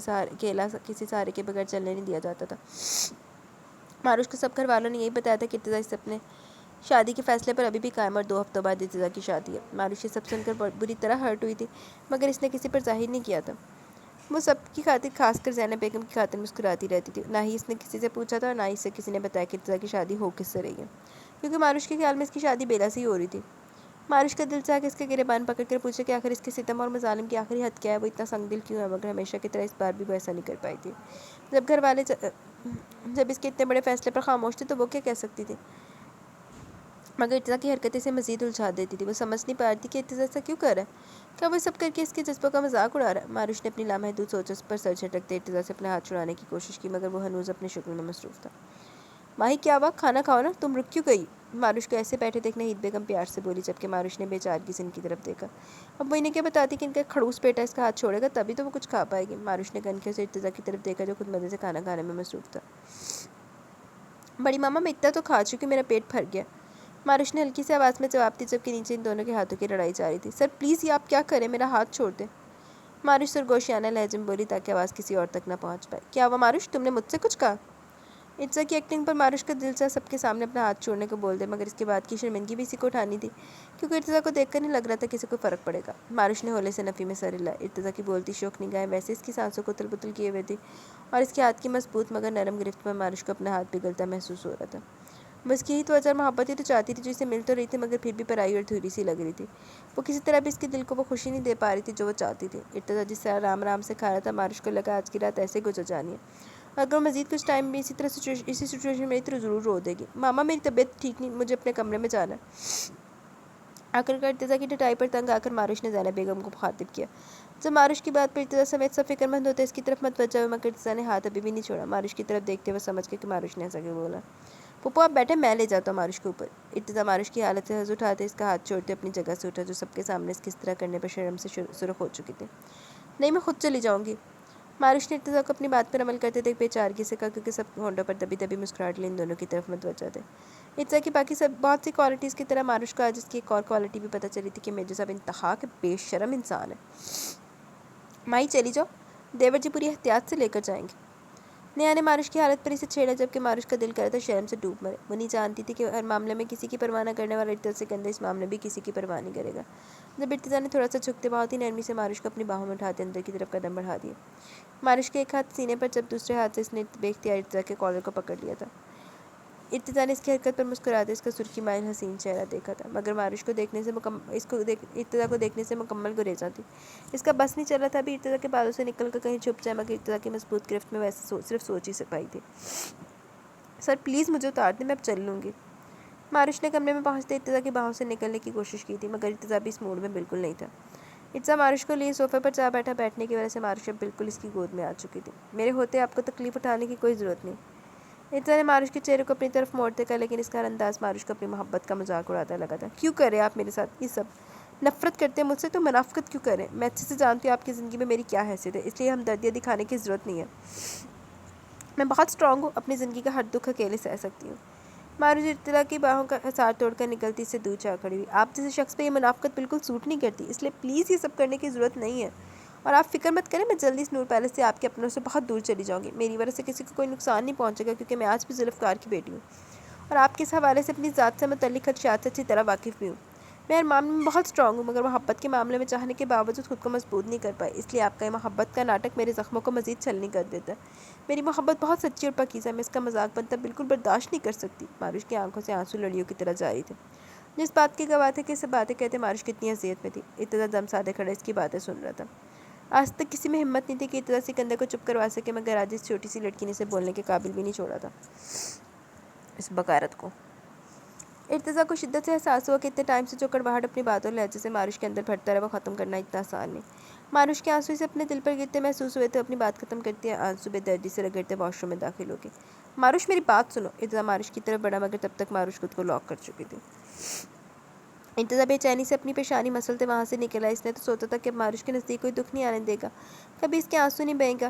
کسی سہارے کے بغیر چلنے نہیں دیا جاتا تھا۔ ماروش کو سب گھر والوں نے یہی بتایا تھا کہ ارتضا اس اپنے شادی کے فیصلے پر ابھی بھی قائم اور 2 ہفتوں بعد ارتضا کی شادی ہے۔ ماروش یہ سب سن کر بری طرح ہرٹ ہوئی تھی، مگر اس نے کسی پر ظاہر نہیں کیا تھا۔ وہ سب کی خاطر، خاص کر زینب بیگم کی خاطر مسکراتی رہتی تھی۔ نہ ہی اس نے کسی سے پوچھا تھا اور نہ ہی اسے کسی نے بتایا کہ ارتضا کی شادی ہو کس سے رہی ہے، کیونکہ ماروش کے خیال میں اس کی شادی بیلا سے ہی ہو رہی تھی۔ ماروش کا دل چاہا کہ اس کے گریبان پکڑ کر پوچھے کہ آخر اس کے ستم اور مظالم کی آخری حد کیا ہے، وہ اتنا سنگ دل کیوں ہے، مگر ہمیشہ کی طرح اس بار بھی وہ ایسا نہیں کر پائی تھی۔ جب گھر والے جب اس کے اتنے بڑے فیصلے پر خاموش تھے تو وہ کیا کہہ سکتی تھی، مگر ارتضا کی حرکتیں اسے مزید الجھا دیتی تھی۔ وہ سمجھ نہیں پا رہی تھی کہ ارتضا ایسا کیوں کر رہا ہے، کیا وہ سب کر کے اس کے جذبوں کا مذاق اڑا رہا ہے۔ ماروش نے اپنی لامحدود سوچوں پر سر جھٹکتے ارتضا سے اپنے ہاتھ چھڑانے کی کوشش کی، مگر وہ ہنوز اپنے شغل میں مصروف تھا۔ ماہی کیا ہوا، کھانا کھاؤ نا، تم رک کیوں گئی؟ ماروش کو ایسے بیٹھے دیکھ نہید بیگم پیار سے بولی، جبکہ ماروش نے بے چارگی سے ان کی طرف دیکھا۔ اب وہ انہیں کیا بتاتی کہ ان کا کھڑوس بیٹا اس کا ہاتھ چھوڑے گا تبھی تو وہ کچھ کھا پائے گی۔ ماروش نے کنکھیوں سے ارتضا کی طرف دیکھا جو خود مزے سے کھانا کھانے میں مصروف تھا۔ بڑی ماما میں اتنا تو کھا چکی، میرا پیٹ بھر گیا، ماروش نے ہلکی سی آواز میں جواب دی، جبکہ نیچے ان دونوں کے ہاتھوں کی لڑائی جاری تھی۔ سر پلیز یہ آپ کیا کریں، میرا ہاتھ چھوڑ دیں، ماروش سرگوشیانہ لہجے میں بولی تاکہ آواز کسی اور تک نہ پہنچ پائے۔ کیا ہوا ماروش، تم نے مجھ سے کچھ کہا؟ ارتضا کی ایکٹنگ پر ماروش کا دل چاہا سب کے سامنے اپنا ہاتھ چھوڑنے کو بول دے، مگر اس کے بعد کی شرمندگی بھی اسی کو اٹھانی تھی، کیونکہ ارتضا کو دیکھ کر نہیں لگ رہا تھا کسی کو فرق پڑے گا۔ ماروش نے ہولے سے نفی میں سر ہلایا۔ ارتضا کی بولتی شوخ نگاہیں ویسے اس کی سانسوں کو اتل پتل کیے ہوئے تھی، اور اس کے ہاتھ کی مضبوط مگر نرم گرفت پر ماروش کو اپنا ہاتھ پگھلتا محسوس ہو رہا تھا۔ وہ اس کی ہی توجہ اور محبت ہی تو چاہتی تھی جو اسے مل تو رہی تھی، مگر پھر بھی پرائی اور دھوری سی لگ رہی تھی۔ وہ کسی طرح بھی اس کے دل کو وہ خوشی نہیں دے پا رہی تھی جو وہ چاہتی تھی۔ ارتضا جس طرح رام رام سے کھا رہا تھا، ماروش کو لگا آج کی رات ایسے گزر جانی ہے، اگر وہ مزید کچھ ٹائم بھی اسی سچویشن میں رہی تو ضرور رو دے گی۔ ماما میری طبیعت ٹھیک نہیں، مجھے اپنے کمرے میں جانا ہے۔ آخرکار ارتضا کی ڈٹائی پر تنگ آ کر ماروش نے زینب بیگم کو مخاطب کیا۔ جب ماروش کی بات پر ارتضا سمیت سب فکر مند ہوتے اس کی طرف متوجہ ہوئے، مگر ارتضا نے ہاتھ ابھی بھی نہیں چھوڑا۔ ماروش کی طرف دیکھتے ہوئے سمجھ گئے کہ ماروش نے ایسا کیوں بولا۔ پھپھو آپ بیٹھے، میں لے جاتا ہوں ماروش کے اوپر۔ ارتضا ماروش کی حالت سے حظ اٹھاتے اس کا ہاتھ چھوڑتے اپنی جگہ سے اٹھا، جو سب کے سامنے اس کی اس طرح کرنے پر شرم سے سرخ ہو چکی تھی۔ نہیں، میں خود چلی جاؤں گی، ماروش نے ارتضا کو اپنی بات پر عمل کرتے دیکھ بے چارگی سے کہا، کیونکہ سب ہونٹوں پر دبی دبی مسکراہٹ لیے ان دونوں کی طرف متوجہ تھے۔ ارتضا کی باقی بہت سی کوالٹیز کی طرح ماروش کو آج اس کی ایک اور کوالٹی بھی پتہ چلی تھی کہ مرزا صاحب انتہا کے بے شرم انسان ہے۔ مائی چلی جاؤ، دیور جی پوری احتیاط سے لے کر جائیں گے۔ نیہا نے ماروش کی حالت پر اسے چھیڑا، جبکہ ماروش کا دل کر رہا تھا شرم سے ڈوب مرے۔ وہ نہیں جانتی تھی کہ ہر معاملے میں کسی کی پرواہ نہ کرنے والا ارتضا سکندر اس معاملے بھی کسی کی پرواہ نہیں کرے گا۔ جب ارتضا نے تھوڑا سا جھکتے بہت ہی نرمی سے ماروش کو اپنی باہوں میں اٹھاتے اندر کی طرف قدم بڑھا دیا۔ ماروش کے ایک ہاتھ سینے پر جب دوسرے ہاتھ سے اس نے بے اختیار ارتضا کے کالر کو پکڑ لیا تھا۔ ارتضا نے اس کی حرکت پر مسکراتے اس کا سرخی مائل حسین چہرہ دیکھا تھا، مگر ماروش کو دیکھنے سے ارتضا کو دیکھنے سے مکمل گریزاں تھی۔ اس کا بس نہیں چل رہا تھا ابھی ارتضا کے بالوں سے نکل کر کہیں چھپ جائے، مگر ارتضا کی مضبوط گرفت میں ویسے صرف سوچ ہی سے پائی تھی۔ سر پلیز مجھے اتار دیں، میں اب چل لوں گی، ماروش نے کمرے میں پہنچتے ارتضا کی باہوں سے نکلنے کی کوشش کی تھی، مگر ارتضا بھی اس موڈ میں بالکل نہیں تھا۔ ارتضا ماروش کو لیے صوفے پر جا بیٹھا، بیٹھنے کی وجہ سے ماروش اب بالکل اس کی گود میں آ چکی تھی۔ میرے ہوتے آپ کو تکلیف اٹھانے کی کوئی ضرورت نہیں، ارتضا نے ماروش کے چہرے کو اپنی طرف موڑتے کہا، لیکن اس کا ہر انداز ماروش کو اپنی محبت کا مذاق اڑاتا لگا تھا۔ کیوں کریں آپ میرے ساتھ یہ سب، نفرت کرتے ہیں مجھ سے تو منافقت کیوں کریں، میں اچھے سے جانتی ہوں آپ کی زندگی میں میری کیا حیثیت ہے، اس لیے ہمدردیاں دکھانے کی ضرورت نہیں ہے، میں بہت اسٹرانگ ہوں، اپنی زندگی کا ہر دکھ اکیلے سہ سکتی ہوں۔ ماروش ارتضا کی باہوں کا حصار توڑ کر نکلتی سے دور جا کھڑی ہوئی۔ آپ جیسے شخص پہ یہ منافقت بالکل سوٹ نہیں کرتی، اس لیے پلیز یہ سب کرنے کی ضرورت نہیں ہے، اور آپ فکر مت کریں، میں جلدی اس نور پیلس سے آپ کے اپنوں سے بہت دور چلی جاؤں گی، میری وجہ سے کسی کو کوئی نقصان نہیں پہنچے گا، کیونکہ میں آج بھی ذوالفقار کی بیٹی ہوں اور آپ کے اس حوالے سے اپنی ذات سے متعلق خدشات سے اچھی طرح واقف بھی ہوں۔ میں ہر معاملے میں بہت اسٹرانگ ہوں، مگر محبت کے معاملے میں چاہنے کے باوجود خود کو مضبوط نہیں کر پائی، اس لیے آپ کا یہ محبت کا ناٹک میرے زخموں کو مزید چھلنی کر دیتا ہے۔ میری محبت بہت سچی اور پاکیزہ ہے، میں اس کا مذاق بنتا بالکل برداشت نہیں کر سکتی۔ ماروش کی آنکھوں سے آنسو لڑیوں کی طرح جاری تھے۔ جس بات کی گواہ تھے کہ سب باتیں کہتے ماروش کتنی اذیت میں تھی۔ ارتضیٰ دم سادے کھڑے اس کی باتیں سن رہا تھا۔ آج تک کسی میں ہمت نہیں تھی کہ ارتضیٰ سکندر کو چپ کروا سکے، مگر آج اس چھوٹی سی لڑکی نے اسے بولنے کے قابل بھی نہیں چھوڑا تھا، اس بغارت کو۔ ارتضیٰ کو شدت سے احساس ہوا کہ اتنے ٹائم سے جو کڑواہٹ اپنی باتوں لہجے سے ماروش کے اندر بھرتا رہا وہ ختم کرنا اتنا آسان نہیں۔ ماروش کے آنسو اسے اپنے دل پر گرتے محسوس ہوئے تو اپنی بات ختم کرتے آنسو بے دردی سے رگڑتے واش روم میں داخل ہو گئی۔ ماروش میری بات سنو۔ ارتضیٰ ماروش کی طرف بڑھا مگر تب تک ماروش خود کو لاک کر چکی تھی۔ ارتضیٰ بے چینی سے اپنی پیشانی مسلتے وہاں سے نکلا۔ اس نے تو سوچا تھا کہ اب ماروش کے نزدیک کوئی دکھ نہیں آنے دے گا، کبھی اس کے آنسو نہیں بہے گا،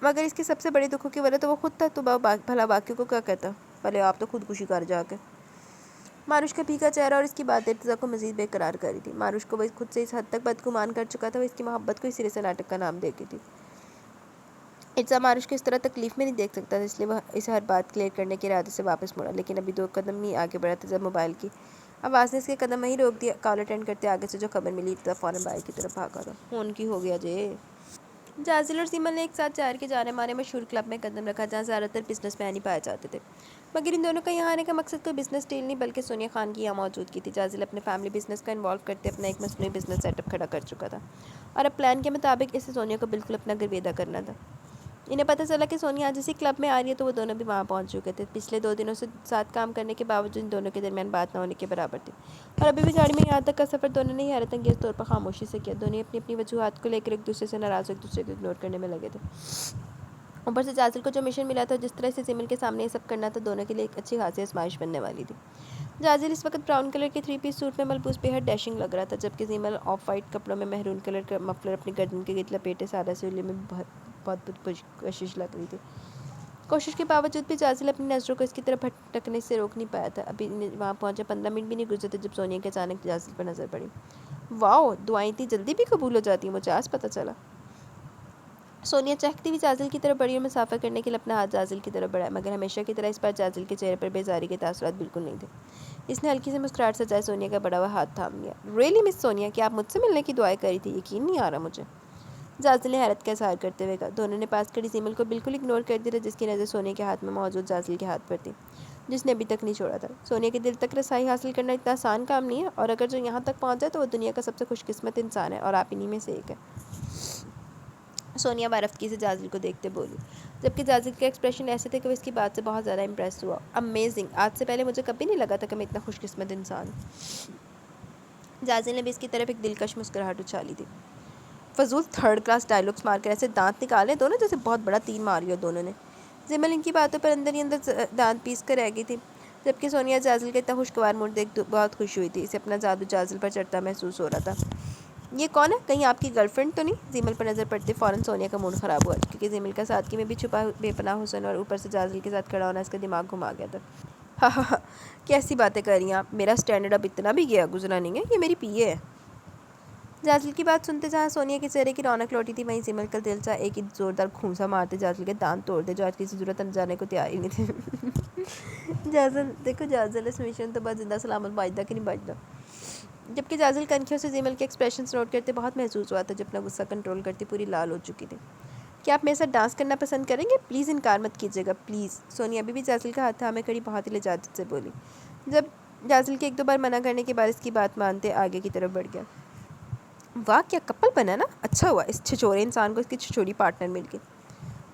مگر اس کے سب سے بڑے دکھوں کی وجہ تو وہ خود تھا۔ تو بھلا باقیوں کو کیا کہتا؟ پہلے آپ تو خودکشی کر جا کے۔ ماروش کا بھیگا چہرہ اور اس کی بات ارتضیٰ کو مزید بے قرار کر رہی تھی۔ ماروش کو وہ خود سے اس حد تک بدگمان کر چکا تھا، وہ اس کی محبت کو اس سرے سے ناٹک کا نام دے گئی تھی۔ ارتضیٰ ماروش کو اس طرح تکلیف میں نہیں دیکھ سکتا تھا، اس لیے وہ اسے ہر بات کلیئر کرنے کے ارادے سے واپس مڑا، لیکن ابھی 2 قدم ہی آگے بڑھا تھا جب موبائل کی آواز نے اس کے قدم وہیں روک دیا۔ کال اٹینڈ کرتے آگے سے جو خبر ملی، ارتضیٰ فوراً باہر کی طرف بھاگا تھا۔ فون کی ہو گیا جے؟ جازل اور زیمل نے ایک ساتھ شہر کے جانے مانے مشہور کلب میں قدم رکھا جہاں زیادہ تر بزنس مین ہی پائے جاتے تھے، مگر ان دونوں کا یہاں آنے کا مقصد کوئی بزنس ڈیل نہیں بلکہ سونیا خان کی یہاں موجودگی تھی۔ جازل اپنے فیملی بزنس کو انوالو کرتے اپنا ایک مصنوعی بزنس سیٹ اپ کھڑا کر چکا تھا اور اب پلان کے مطابق اسے سونیا کو بالکل اپنا گرویدہ کرنا تھا۔ انہیں پتہ چلا کہ سونیا آج اسی کلب میں آ رہی ہے تو وہ دونوں بھی وہاں پہنچ چکے تھے۔ پچھلے 2 دنوں سے ساتھ کام کرنے کے باوجود ان دونوں کے درمیان بات نہ ہونے کے برابر تھی، اور ابھی بھی گاڑی میں یہاں تک کا سفر دونوں نے حیرت انگیز طور پر خاموشی سے کیا۔ دونوں اپنی اپنی وجوہات کو لے کر ایک دوسرے سے ناراض ایک دوسرے کو اگنور کرنے میں لگے تھے۔ اوپر سے جازل کو جو مشن ملا تھا، جس طرح سے زیمل کے سامنے یہ سب کرنا تھا، دونوں کے لیے ایک اچھی خاصی آزمائش بننے والی تھی۔ جازل اس وقت براؤن کلر کے 3 پیس سوٹ میں ملبوس بے حد ڈیشنگ لگ رہا تھا، جبکہ زیمل آف وائٹ کپڑوں میں مہرون کلر کا مفلر اپنی گردن کے گرد لپیٹے سادہ سی ہولی میں بہت کوشش لگ رہی تھی۔ کوشش کے باوجود بھی جازل اپنی نظروں کو اس کی طرف بھٹکنے سے روک نہیں پایا تھا۔ ابھی وہاں پہنچے 15 منٹ بھی نہیں گزرے تھے جب سونیا کے اچانک جازل پر نظر پڑی۔ واؤ، دعائیں اتنی جلدی بھی قبول ہو جاتی ہیں، مجھے آج پتہ چلا۔ سونیا چہکتی ہوئی جازل کی طرف بڑھی اور مسافہ کرنے کے لیے اپنا ہاتھ جازل کی طرف بڑھایا، مگر ہمیشہ کی طرح اس بار جازل کے چہرے پر بیزاری کے تاثرات بالکل نہیں تھے۔ اس نے ہلکی سے مسکراہٹ سجائے سونیا کا بڑا ہوا ہاتھ تھام لیا۔ ریئلی مس سونیا، کیا آپ مجھ سے ملنے کی دعائیں کری تھی؟ یقین نہیں آ رہا مجھے، جازل نے حیرت کا اظہار کرتے ہوئے کہا۔ دونوں نے پاس کھڑی زیمل کو بالکل اگنور کر دیا تھا، جس کی نظر سونیا کے ہاتھ میں موجود جازل کے ہاتھ پر تھی، جس نے ابھی تک نہیں چھوڑا تھا۔ سونیا کے دل تک رسائی حاصل کرنا اتنا آسان کام نہیں ہے، اور اگر جو یہاں تک پہنچ جائے تو وہ دنیا کا سب سے خوش قسمت انسان ہے، اور آپ انہی میں سے ایک ہے۔ سونیا بارفتگی سے جازل کو دیکھتے بولی، جبکہ جازل کے ایکسپریشن ایسے تھے کہ وہ اس کی بات سے بہت زیادہ امپریس ہوا۔ امیزنگ، آج سے پہلے مجھے کبھی نہیں لگا تھا کہ میں اتنا خوش قسمت انسان ہوں۔ جازل نے بھی اس کی طرف ایک دلکش مسکراہٹ اچھالی تھی۔ فضول 3rd کلاس ڈائلاگس مار کر ایسے دانت نکالے دونوں جیسے بہت بڑا تیر مار لیا دونوں نے۔ زیمل ان کی باتوں پر اندر ہی اندر دانت پیس کر رہ گئی تھی، جبکہ سونیا جازل کا اتنا خوشگوار موڈ دیکھ بہت خوش ہوئی تھی۔ اسے اپنا جادو جازل پر چڑھتا محسوس ہو رہا تھا۔ یہ کون ہے؟ کہیں آپ کی گرل فرینڈ تو نہیں؟ زیمل پر نظر پڑتے فوراً سونیا کا موڈ خراب ہوا، کیونکہ زیمل کا سادگی میں بھی چھپا بے پناہ حسن اور اوپر سے جازل کے ساتھ کھڑا ہونا اس کا دماغ گھما گیا تھا۔ ہاں ہاں ہاں، کیسی باتیں کر رہی ہیں آپ؟ میرا سٹینڈرڈ اب اتنا بھی گیا گزرا نہیں ہے، یہ میری پی اے ہے۔ جازل کی بات سنتے جہاں سونیا کے چہرے کی رونق لوٹی تھی، وہیں زیمل کا دل چاہا ایک ہی زوردار گھونسا مارتے جازل کے دانت توڑ دے، جو آج کسی ضرورت جانے کو تیار ہی نہیں تھے۔ جازل دیکھو، جازل اس مشن تو بعد زندہ سلامت باجدہ کہ نہیں باجدہ، جبکہ جازل کنکھیوں سے زیمل کے ایکسپریشنز نوٹ کرتے بہت محسوس ہوا تھا جو اپنا غصہ کنٹرول کرتی پوری لال ہو چکی تھی۔ کیا آپ میرے ساتھ ڈانس کرنا پسند کریں گے؟ پلیز انکار مت کیجیے گا، پلیز۔ سونیا ابھی بھی جازل کا ہاتھ تھامے کھڑی بہت ہی لجاجت سے بولی۔ جب جازل کے 1-2 بار منع کرنے کے بعد اس کی بات مانتے آگے کی طرف بڑھ گیا۔ واہ، کیا کپل بنا نا، اچھا ہوا اس چھچورے انسان کو اس کی چھچوری پارٹنر مل گئی۔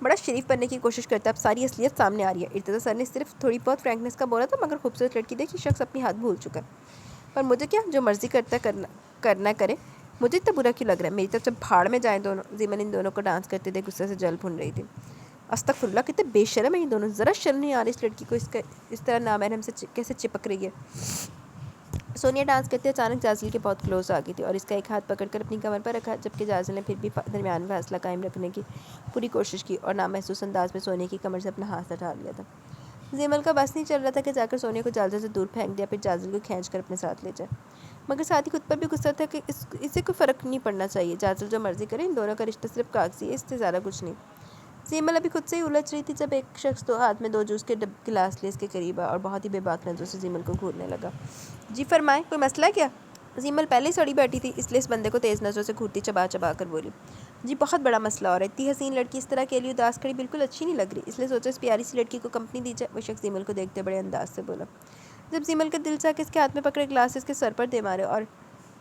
بڑا شریف بننے کی کوشش کرتا ہے، اب ساری اصلیت سامنے آ رہی ہے۔ ارتضیٰ سر نے صرف تھوڑی بہت فرینکنیس کا بولا تھا، مگر خوبصورت لڑکی دیکھ یہ شخص اپنی حد بھول چکا ہے۔ پر مجھے کیا، جو مرضی کرنا کرے، مجھے اتنا برا کیوں لگ رہا ہے؟ میری طرف سے بھاڑ میں جائیں دونوں۔ زیمل ان دونوں کو ڈانس کرتے دیکھ غصے سے جل بھن رہی تھی۔ استغفر اللہ، کتنے بے شرم ہیں یہ دونوں، ذرا شرم نہیں آ رہی اس لڑکی کو اس طرح نامحرم سے کیسے چپک رہی ہے۔ سونیا ڈانس کرتے اچانک جازل کے بہت کلوز آ گئی تھی اور اس کا ایک ہاتھ پکڑ کر اپنی کمر پر رکھا، جبکہ جازل نے پھر بھی درمیان میں فاصلہ قائم رکھنے کی پوری کوشش کی اور نامحسوس انداز میں سونیا کی کمر سے اپنا ہاتھ ہٹا لیا تھا۔ زیمل کا بس نہیں چل رہا تھا کہ جا کر سونیا کو جازل سے دور پھینک دیا، پھر جازل کو کھینچ کر اپنے ساتھ لے جائے، مگر ساتھ ہی خود پر بھی غصہ تھا کہ اسے کوئی فرق نہیں پڑنا چاہیے، جازل جو مرضی کرے، ان دونوں کا رشتہ صرف کاغذی ہے، اس سے زیادہ کچھ نہیں۔ زیمل ابھی خود سے ہی الجھ رہی تھی جب ایک شخص ہاتھ میں 2 جوس کے گلاس لے اس کے قریب آیا اور بہت ہی بے باک نظروں سے زیمل کو گھورنے لگا۔ جی فرمائیں، کوئی مسئلہ ہے کیا؟ زیمل پہلے ہی سڑی بیٹھی تھی، اس لیے اس بندے کو تیز نظروں سے گھورتی چبا چبا کر بولی۔ جی بہت بڑا مسئلہ ہو رہا ہے، اتنی حسین لڑکی اس طرح اکیلی اداس کھڑی بالکل اچھی نہیں لگ رہی، اس لیے سوچا اس پیاری سی لڑکی کو کمپنی دی جائے۔ وہ شخص زیمل کو دیکھتے بڑے انداز سے بولا۔ جب زیمل کا دل چاہ کے اس کے ہاتھ میں پکڑے گلاس اس کے سر پر دے مارے اور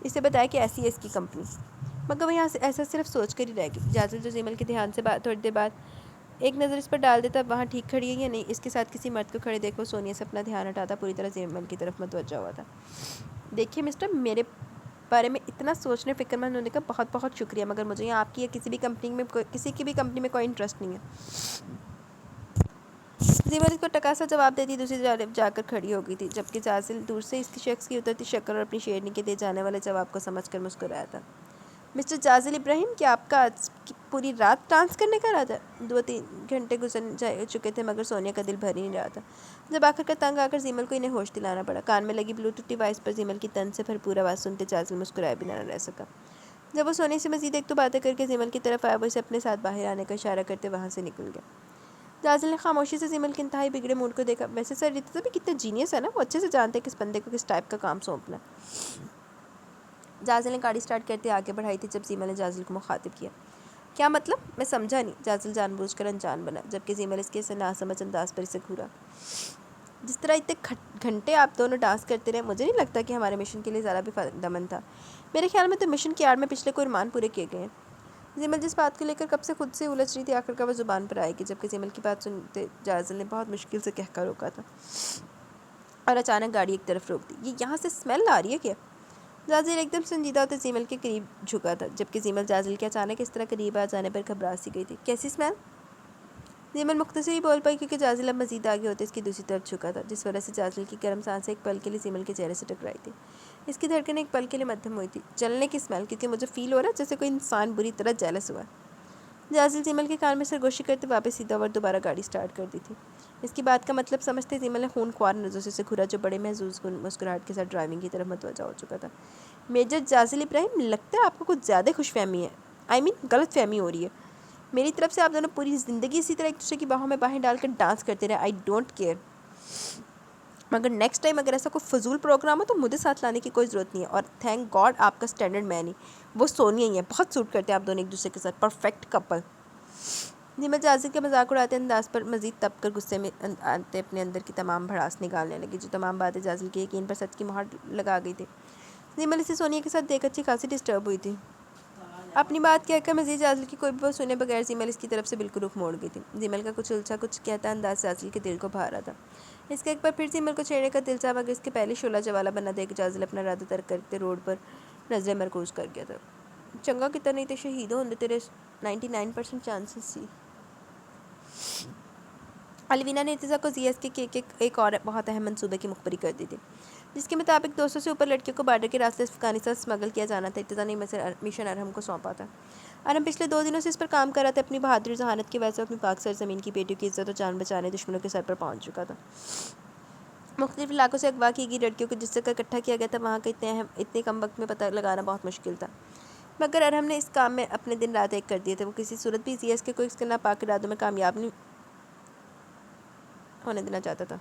اسے بتایا کہ ایسی ہے اس کی کمپنی، مگر وہ یہاں سے ایسا صرف سوچ کر ہی رہ گئی۔ جازل جو زیمل کے دھیان سے تھوڑی دیر بعد ایک نظر اس پر ڈال دیتا وہاں ٹھیک کھڑی ہے یا نہیں، اس کے ساتھ کسی مرد کو کھڑے دیکھو سونیا سے اپنا دھیان ہٹاتا پوری طرح زیمل کی طرف متوجہ ہوا تھا۔ دیکھیے مسٹر، میرے بارے میں اتنا سوچنے فکر مند ہونے کا بہت بہت شکریہ، مگر مجھے یہاں آپ کی یا کسی کی بھی کمپنی میں کوئی انٹرسٹ نہیں ہے۔ زیمل اس کو ٹکاسا جواب دیتی دوسری جانب جا کر کھڑی ہو گئی تھی، جبکہ جازل دور سے اس شخص کی اترتی شکل اور اپنی شیرنی کے دیے جانے والے جواب کو سمجھ کر مسکرایا تھا۔ مسٹر جازل ابراہیم، کیا آپ کا آج پوری رات ڈانس کرنے کا ارادہ ہے؟ 2-3 گھنٹے گزر چکے تھے مگر سونیا کا دل بھر ہی نہیں رہا تھا، جب آخر کا تنگ آ کر زیمل کو انہیں ہوش دلانا پڑا۔ کان میں لگی بلوٹوتھ ڈیوائس پر زیمل کی طنز سے بھرپور آواز سنتے جازل مسکرائے بنا نہ رہ سکا۔ جب وہ سونیا سے مزید ایک دو باتیں کر کے زیمل کی طرف آیا وہ اسے اپنے ساتھ باہر آنے کا اشارہ کرتے وہاں سے نکل گیا۔ جازل نے خاموشی سے زیمل کے انتہائی بگڑے موڈ کو دیکھا۔ ویسے سر ریتزا بھی کتنا جینیس ہے نا، وہ اچھے سے جانتے ہیں کس بندے کو کس ٹائپ کا کام سونپنا ہے۔ جازل نے گاڑی سٹارٹ کرتے آگے بڑھائی تھی جب زیمل نے جازل کو مخاطب کیا۔ کیا مطلب؟ میں سمجھا نہیں۔ جازل جان بوجھ کر انجان بنا، جبکہ زیمل اس کے ناسمجھ انداز پر اسے گھورا۔ جس طرح اتنے گھنٹے آپ دونوں ڈانس کرتے رہے، مجھے نہیں لگتا کہ ہمارے مشن کے لیے زیادہ بھی فائدہ مند تھا۔ میرے خیال میں تو مشن کی آڑ میں پچھلے کوئی ارمان پورے کیے گئے ہیں۔ زیمل جس بات کو لے کر کب سے خود سے الجھ رہی تھی آخر کا وہ زبان پر آئے گی، جبکہ زیمل کی بات سنتے جازل نے بہت مشکل سے کہہ کر روکا تھا اور اچانک گاڑی ایک طرف روک دی۔ یہ یہاں سے اسمیل آ رہی ہے کیا؟ جازل ایک دم سنجیدہ ہوتے زیمل کے قریب جھکا تھا، جبکہ زیمل جازل کے اچانک اس طرح قریب آ جانے پر گھبرا سی گئی تھی۔ کیسی اسمیل؟ زیمل مختصر ہی بول پائی کیونکہ جازل اب مزید آگے ہوتے اس کی دوسری طرف جھکا تھا، جس وجہ سے جازل کی گرم سانسیں ایک پل کے لیے زیمل کے چہرے سے ٹکرائی تھی۔ اس کی دھڑکنیں ایک پل کے لیے مدھم ہوئی تھی۔ جلنے کی اسمیل، کیونکہ مجھے فیل ہو رہا ہے جیسے کوئی انسان بری طرح جیلس ہوا ہے۔ جازل زیمل کے کان میں سرگوشی کرتے واپس سیدھا اور دوبارہ گاڑی سٹارٹ کر دی تھی۔ اس کی بات کا مطلب سمجھتے زیمل نے خون خوار نظروں سے اسے گھورا جو بڑے محظوظ مسکراہٹ کے ساتھ ڈرائیونگ کی طرف متوجہ ہو چکا تھا۔ میجر جازل ابراہیم، لگتا ہے آپ کو کچھ زیادہ خوش فہمی ہے، غلط فہمی ہو رہی ہے۔ میری طرف سے آپ دونوں پوری زندگی اسی طرح ایک دوسرے کی باہوں میں باہیں ڈال کر ڈانس کرتے رہے، آئی ڈونٹ کیئر، مگر نیکسٹ ٹائم اگر ایسا کوئی فضول پروگرام ہو تو مجھے ساتھ لانے کی کوئی ضرورت نہیں ہے۔ اور تھینک گاڈ آپ کا اسٹینڈرڈ میں نہیں، وہ سونیا ہی ہے، بہت سوٹ کرتے ہیں آپ دونوں ایک دوسرے کے ساتھ، پرفیکٹ کپل۔ زیمل جازل کے مذاق اڑاتے انداز پر مزید تپ کر غصے میں آتے اپنے اندر کی تمام بھڑاس نکالنے لگی جو تمام باتیں جازل کے یقین پر سچ کی مہر لگا گئی تھی۔ زیمل اسے سونیا کے ساتھ دیکھ اچھی خاصی ڈسٹرب ہوئی تھی۔ اپنی بات کہہ کر مزید جازل کی کوئی بھی بات سنے بغیر زیمل اس کی طرف سے بالکل رخ موڑ گئی تھی۔ زیمل کا کچھ الجھا کچھ کہتا انداز جازل کے دل کو بھا رہا تھا۔ اس کا ایک بار پھر زیمل کو چھیڑنے کا دل چاہا مگر اس کے پہلے شعلہ جوالا بنا دیکھ جازل اپنا ارادہ ترک کرتے روڈ پر نظریں مرکوز کر گیا تھا۔ چنگا کتنا نہیں تے شہید ہوندے تیرے 99% چانسز سی۔ الوینا نے ارتضیٰ کو زی ایس کے ایک اور بہت اہم منصوبے کی مخبری کر دی تھی، جس کے مطابق 200 سے اوپر لڑکیوں کو بارڈر کے راستے سے افغانستان اسمگل کیا جانا تھا۔ ارتضیٰ نے مشن ارحم کو سونپا تھا۔ ارحم پچھلے 2 دنوں سے اس پر کام کر رہا تھا۔ اپنی بہادری ذہانت کی وجہ سے اپنی پاک سرزمین کی بیٹیوں کی عزت و جان بچانے دشمنوں کے سر پر پہنچ چکا تھا۔ مختلف علاقوں سے اغوا کی گئی لڑکیوں کو جس جگہ اکٹھا کیا گیا تھا وہاں کا اتنے کم وقت میں پتہ لگانا بہت مشکل تھا، مگر ارحم نے اس کام میں اپنے دن رات ایک کر دیے تھے۔ وہ کسی صورت بھی زی ایس کے کوئی اس کے ناپاک ارادوں میں کامیاب نہیں ہونے دینا چاہتا تھا،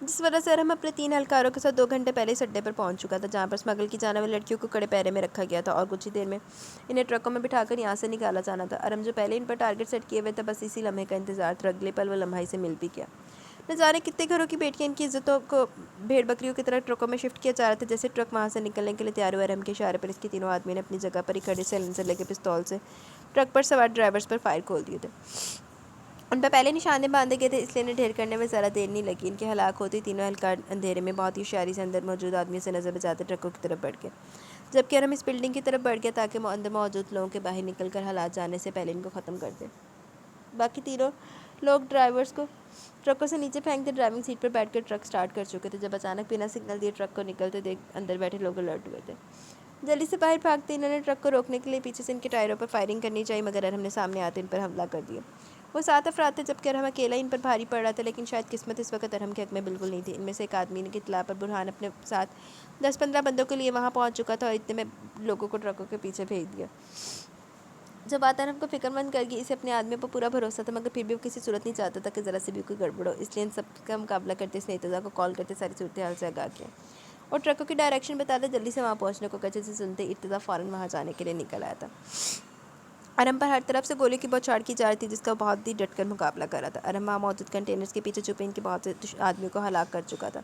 جس وجہ سے ارحم اپنے 3 اہلکاروں کے ساتھ 2 گھنٹے پہلے اس اڈے پر پہنچ چکا تھا جہاں پر اسمگل کی جانے والی لڑکیوں کو کڑے پہرے میں رکھا گیا تھا اور کچھ ہی دیر میں انہیں ٹرکوں میں بٹھا کر یہاں سے نکالا جانا تھا۔ ارحم جو پہلے ان پر ٹارگٹ سیٹ کیے ہوئے تھا بس اسی لمحے کا انتظار تھا، اگلے پل وہ لمحہ سے مل بھی گیا۔ نہ جانے کتنے گھروں کی بیٹیاں ان کی عزتوں کو بھیڑ بکریوں کی طرح ٹرکوں میں شفٹ کیا جا رہا تھا۔ جیسے ٹرک وہاں سے نکلنے کے لیے تیار ہوئے ارحم کے اشارے پر اس کے تینوں آدمی نے اپنی جگہ پر ہی کھڑے سیلنسر لے کے پستول سے ٹرک پر سوار ڈرائیورز پر فائر کھول دیے تھے۔ ان پر پہلے نشانے باندھے گئے تھے اس لیے انہیں ڈھیر کرنے میں ذرا دیر نہیں لگی۔ ان کے ہلاک ہوتے ہی تینوں اہلکار اندھیرے میں بہت ہی ہوشیاری سے اندر موجود آدمیوں سے نظر بچاتے ٹرکوں کی طرف بڑھ گئے، جبکہ ارحم اس بلڈنگ کی طرف بڑھ گیا تاکہ اندر موجود لوگوں کے باہر نکل کر حالات جاننے سے پہلے ان کو ختم کر دے۔ باقی تینوں لوگ ڈرائیورز کو ٹرکوں سے نیچے پھینک دے ڈرائیونگ سیٹ پر بیٹھ کر ٹرک سٹارٹ کر چکے تھے جب اچانک بنا سگنل دیے ٹرک کو نکلتے دیکھ اندر بیٹھے لوگ الرٹ ہوئے تھے۔ جلدی سے باہر بھاگتے انہوں نے ٹرک کو روکنے کے لیے پیچھے سے ان کے ٹائروں پر فائرنگ کرنی چاہی مگر ارحم نے سامنے آتے ان پر حملہ کر دیا۔ وہ 7 افراد تھے جبکہ ارحم اکیلا ان پر بھاری پڑ رہا تھا، لیکن شاید قسمت اس وقت ارحم کے حق میں بالکل نہیں تھی۔ ان میں سے ایک آدمی کی اطلاع پر برہان اپنے ساتھ 10-15 بندوں کے لیے وہاں پہنچ چکا تھا اور اتنے میں لوگوں کو ٹرکوں کے پیچھے بھیج دیا۔ جو بات ارحم کو فکر مند کر گئی، اسے اپنے آدمیوں پر پورا بھروسہ تھا مگر پھر بھی وہ کسی صورت نہیں چاہتا تھا کہ ذرا سے بھی کوئی گڑبڑ ہو، اس لیے ان سب کا مقابلہ کرتے اس نے ارتضیٰ کو کال کرتے ساری صورتحال سے آگاہ کیا اور ٹرکوں کی ڈائریکشن بتا دے جلدی سے وہاں پہنچنے کو کہا، جسے سنتے ارتضیٰ فوراً وہاں جانے کے لیے نکل آیا تھا۔ ارم پر ہر طرف سے گولیوں کی بوچھاڑ کی جا رہی تھی، جس کا بہت ہی ڈٹ کر مقابلہ کر رہا تھا۔ ارم وہاں موجود کنٹینرز کے پیچھے چھپے ان کے بہت سے آدمیوں کو ہلاک کر چکا تھا،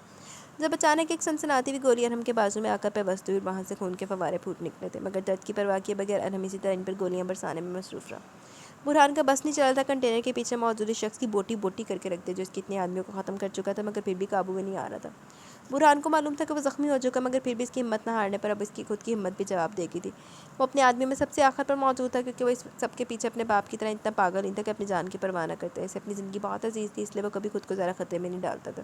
جب اچانک ایک سنسناتی ہوئی گولی ارم کے بازو میں آ کر پیوست ہوئی اور وہاں سے خون کے فوارے پھوٹ نکلے تھے، مگر درد کی پرواہ کیے بغیر ارم اسی طرح ان پر گولیاں برسانے میں مصروف رہا۔ برہان کا بس نہیں چل رہا تھا کنٹینر کے پیچھے موجود اس شخص کی بوٹی بوٹی کر کے رکھ دے جو اس کے اتنے آدمیوں کو ختم کر چکا تھا، مگر پھر بھی قابو میں نہیں آ رہا تھا۔ برہان کو معلوم تھا کہ وہ زخمی ہو چکا، مگر پھر بھی اس کی ہمت نہ ہارنے پر اب اس کی خود کی ہمت بھی جواب دے گی تھی۔ وہ اپنے آدمیوں میں سب سے آخر پر موجود تھا، کیونکہ وہ اس سب کے پیچھے اپنے باپ کی طرح اتنا پاگل نہیں تھا کہ اپنی جان کی پرواہ نہ کرتا۔ اسے اپنی زندگی بہت عزیز تھی، اس لیے وہ کبھی خود کو ذرا خطرے میں نہیں ڈالتا تھا۔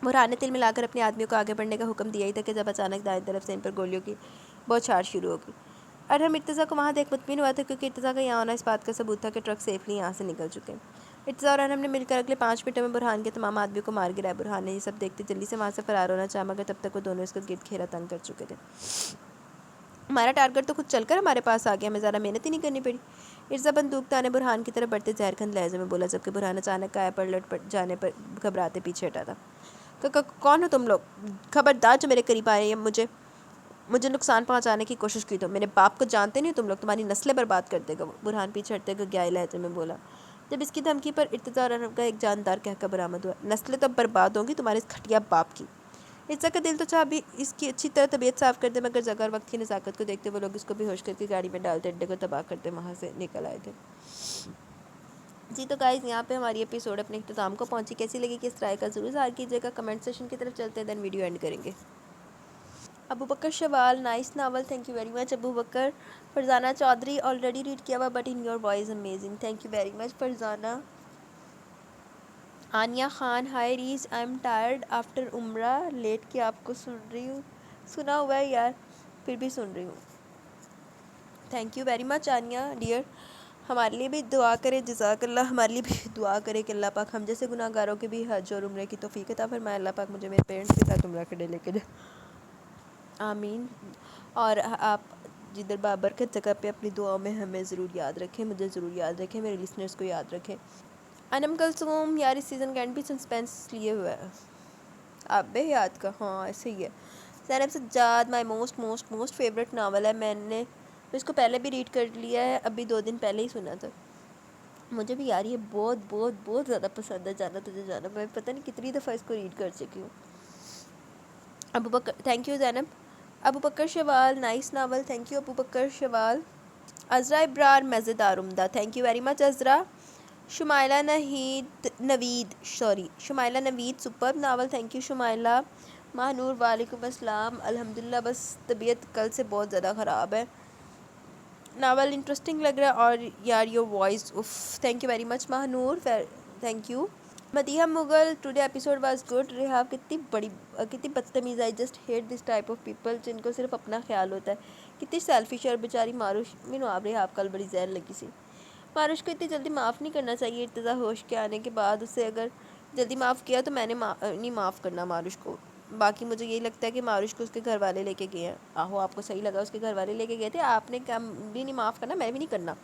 برہان نے تل ملا کر اپنے آدمیوں کو آگے بڑھنے کا حکم دیا ہی تھا کہ جب اچانک دائیں طرف سے ان پر گولیوں کی بوچھاڑ شروع ہو گئی۔ ارم ارتضیٰ کو وہاں دیکھ مطمئن ہوا تھا، کیونکہ ارتضیٰ کا یہاں ہونا اس بات کا ثبوت تھا کہ ٹرک سیفلی یہاں سے نکل چکے۔ ارتضیٰ اور ارم نے مل کر اگلے 5 منٹوں میں برہان کے تمام آدمیوں کو مار گرایا۔ برہان نے یہ سب دیکھتے جلدی سے وہاں سے فرار ہونا چاہا، مگر تب تک وہ دونوں اس کا گرد گھیرا تنگ کر چکے تھے۔ ہمارا ٹارگٹ تو خود چل کر ہمارے پاس آ گیا، ہمیں زیادہ محنت ہی نہیں کرنی پڑی، ارتضیٰ بندوق تانے برہان کی طرف بڑھتے زہر کھند لہجے میں بولا، جبکہ برہان اچانک کایا پر لٹ جانے پر گھبراتے پیچھے ہٹا تھا۔ کون ہو تم لوگ؟ خبردار جو میرے قریب آئے یا مجھے نقصان پہنچانے کی کوشش کی تو میرے باپ کو جانتے نہیں تم لوگ، تمہاری نسلیں برباد کر دے گا وہ، برہان پیچھے ہٹتے ہوئے گہرے لہجے میں بولا۔ جب اس کی دھمکی پر ارتضیٰ اور ارم کا ایک جاندار قہقہ برآمد ہوا۔ نسلیں تو برباد ہوں گی تمہارے اس گھٹیا باپ کی۔ ارتضیٰ کا دل تو چاہا بھی اس کی اچھی طرح طبیعت صاف کر دے، مگر جگہ اور وقت کی نزاکت کو دیکھتے وہ لوگ اس کو بے ہوش کر کے گاڑی میں ڈالتے اڈے کو تباہ کرتے وہاں سے نکل آئے تھے۔ جی تو گائز یہاں پہ ہماری ایپیسوڈ اپنے اختتام کو پہنچی، کیسی لگی کس طرح کا ضرور ظاہر کیجیے گا، کمنٹ سیکشن کی طرف چلتے ہیں دین ویڈیو اینڈ کریں گے۔ Abu Bakr Shawal nice novel, thank you very much Abu Bakr. Farzana Chaudhry already read کیا ہوا but in your voice amazing, thank you very much Farzana. Aniya Khan hi ریز I am tired after Umrah, late کے آپ کو سن رہی ہوں، سنا ہوا ہے یار پھر بھی سن رہی ہوں۔ Thank you very much Aniya dear, ہمارے لیے بھی دعا کرے، جزاک اللہ، ہمارے لیے بھی دعا کرے کہ اللہ پاک ہم جیسے گناہ گاروں کے بھی حج اور عمرے کی توفیق عطا فرمائے، اللہ پاک مجھے میرے پیرنٹس کے ساتھ عمرہ کرنے لے کے جائے، آمین۔ اور آپ جدھر بابرکت جگہ پہ اپنی دعاؤں میں ہمیں ضرور یاد رکھیں، مجھے ضرور یاد رکھیں، میرے لسنرز کو یاد رکھیں۔ انم کلثوم یار اس سیزن کا اینڈ بھی سسپینس لیے ہوا ہے، آپ بے یاد کا، ہاں ایسے ہی ہے۔ Zainab Sajjad my most favourite novel ہے، میں نے اس کو پہلے بھی ریڈ کر لیا ہے، ابھی 2 دن پہلے ہی سنا تھا، مجھے بھی یار یہ بہت بہت بہت زیادہ پسند ہے، جانا تجھے جانا، میں پتہ نہیں کتنی دفعہ اس کو ریڈ کر چکی ہوں۔ Abu Bakr thank you Zainab. Abu Bakr Shawal nice novel, thank you Abu Bakr Shawal. Azra Abrar مزیدار عمدہ، thank you very much Azra. Shumaila Naveed super novel, thank you Shumaila. Mahnoor وعلیکم السلام، الحمدللہ بس طبیعت کل سے بہت زیادہ خراب ہے، ناول انٹرسٹنگ لگ رہا ہے اور یار یور وائس اف، thank you very much Mahnoor, thank you. Madiha Mughal today episode was good, Rehab کتنی بدتمیز، I just hate this type of people جن کو صرف اپنا خیال ہوتا ہے، کتنی سیلفش ہے، اور بیچاری ماروش مینو آپ ریحاب کل بڑی زہر لگی سی، ماروش کو اتنی جلدی معاف نہیں کرنا چاہیے، ارتضیٰ ہوش کے آنے کے بعد اسے اگر جلدی معاف کیا تو میں نے نہیں معاف کرنا ماروش کو، باقی مجھے یہی لگتا ہے کہ ماروش کو اس کے گھر والے لے کے گئے ہیں، آہو آپ کو صحیح لگا اس کے گھر والے لے کے گئے تھے، آپ نے بھی نہیں معاف کرنا، میں بھی نہیں کرنا،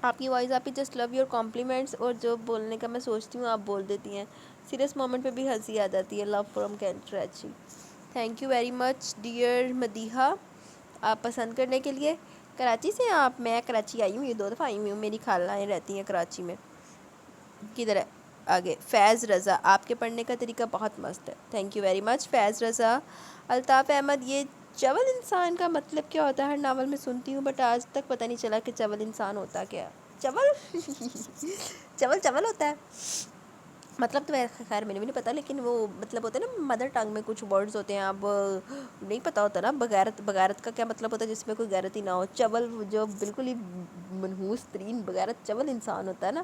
آپ کی وائس آپ ہی جسٹ لو یور کمپلیمنٹس، اور جو بولنے کا میں سوچتی ہوں آپ بول دیتی ہیں، سیریس مومنٹ پہ بھی ہنسی آ جاتی ہے، love from Karachi, thank you very much dear Madiha, آپ پسند کرنے کے لیے۔ کراچی سے ہیں آپ؟ میں کراچی آئی ہوں، یہ 2 دفعہ آئی ہوئی ہوں، میری خالائیں رہتی ہیں کراچی میں۔ کدھر ہے آگے؟ فیض رضا آپ کے پڑھنے کا طریقہ بہت مست ہے، تھینک یو ویری مچ فیض رضا۔ الطاف احمد یہ چول انسان کا مطلب کیا ہوتا ہے؟ ہر ناول میں سنتی ہوں بٹ آج تک پتہ نہیں چلا کہ چول انسان ہوتا کیا ہے، چول چول ہوتا ہے مطلب، تو خیر میں نے بھی نہیں پتا، لیکن وہ مطلب ہوتا ہے نا مدر ٹنگ میں کچھ ورڈز ہوتے ہیں، اب نہیں پتہ ہوتا نا، بغیرت کا کیا مطلب ہوتا ہے جس میں کوئی غیرت ہی نہ ہو، چول جو بالکل ہی منحوس ترین بغیرت چول انسان ہوتا ہے نا،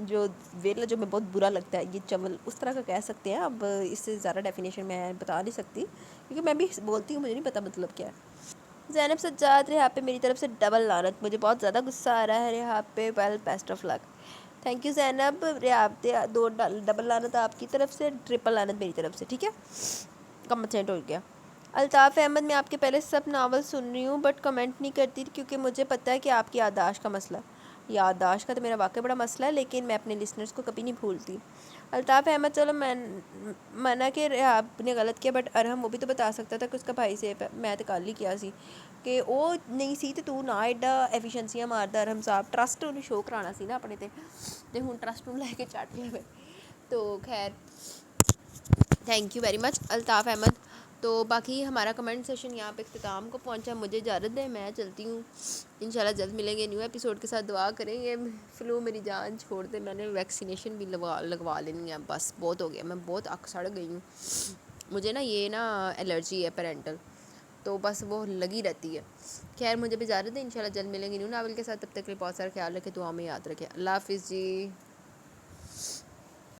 جو ویلا جو میں بہت برا لگتا ہے، یہ چول اس طرح کا کہہ سکتے ہیں، اب اس سے زیادہ ڈیفینیشن میں بتا نہیں سکتی کیونکہ میں بھی بولتی ہوں، مجھے نہیں پتہ مطلب کیا ہے۔ زینب سجاد ریحاب پہ میری طرف سے ڈبل لعنت، مجھے بہت زیادہ غصہ آ رہا ہے ریحاب پہ، well best of luck, thank you Zainab, Rehab پہ 2 ڈبل لعنت آپ کی طرف سے، ٹرپل لعنت میری طرف سے، ٹھیک ہے، کمپنسیٹ ہو گیا۔ الطاف احمد میں آپ کے پہلے سب ناول سن رہی ہوں بٹ کمنٹ نہیں کرتی کیونکہ مجھے پتہ ہے کہ آپ کی یادداشت کا مسئلہ، یادداشت کا تو میرا واقعی بڑا مسئلہ ہے، لیکن میں اپنے لسنرز کو کبھی نہیں بھولتی. الطاف احمد، چلو منع کہ آپ نے غلط کیا، بٹ ارہم وہ بھی تو بتا سکتا تھا کہ اس کا بھائی سیف ہے. میں تو کل ہی کیا سی کہ وہ نہیں سی تو نہ ایڈا ایفیشنسیاں ماردا ارہم صاحب. ٹرسٹ انہیں شو کرانا سی نا اپنے تے ہوں ٹرسٹ لے کے چٹ لے. تو خیر thank you very much Altaf Ahmed. تو باقی ہمارا کمنٹ سیشن یہاں پہ اختتام کو پہنچا. مجھے اجازت دیں، میں چلتی ہوں. انشاءاللہ جلد ملیں گے نیو ایپیسوڈ کے ساتھ. دعا کریں گے فلو میری جان چھوڑ دے. میں نے ویکسینیشن بھی لگوا لینی ہے، بس بہت ہو گیا. میں بہت اکسڑ گئی ہوں. مجھے یہ الرجی ہے پیرنٹل، تو بس وہ لگی رہتی ہے. خیر مجھے بھی اجازت دیں، انشاءاللہ جلد ملیں گے نیو ناول کے ساتھ. تب تک کے لیے بہت سارا خیال رکھے، دعا میں یاد رکھے. اللہ حافظ جی.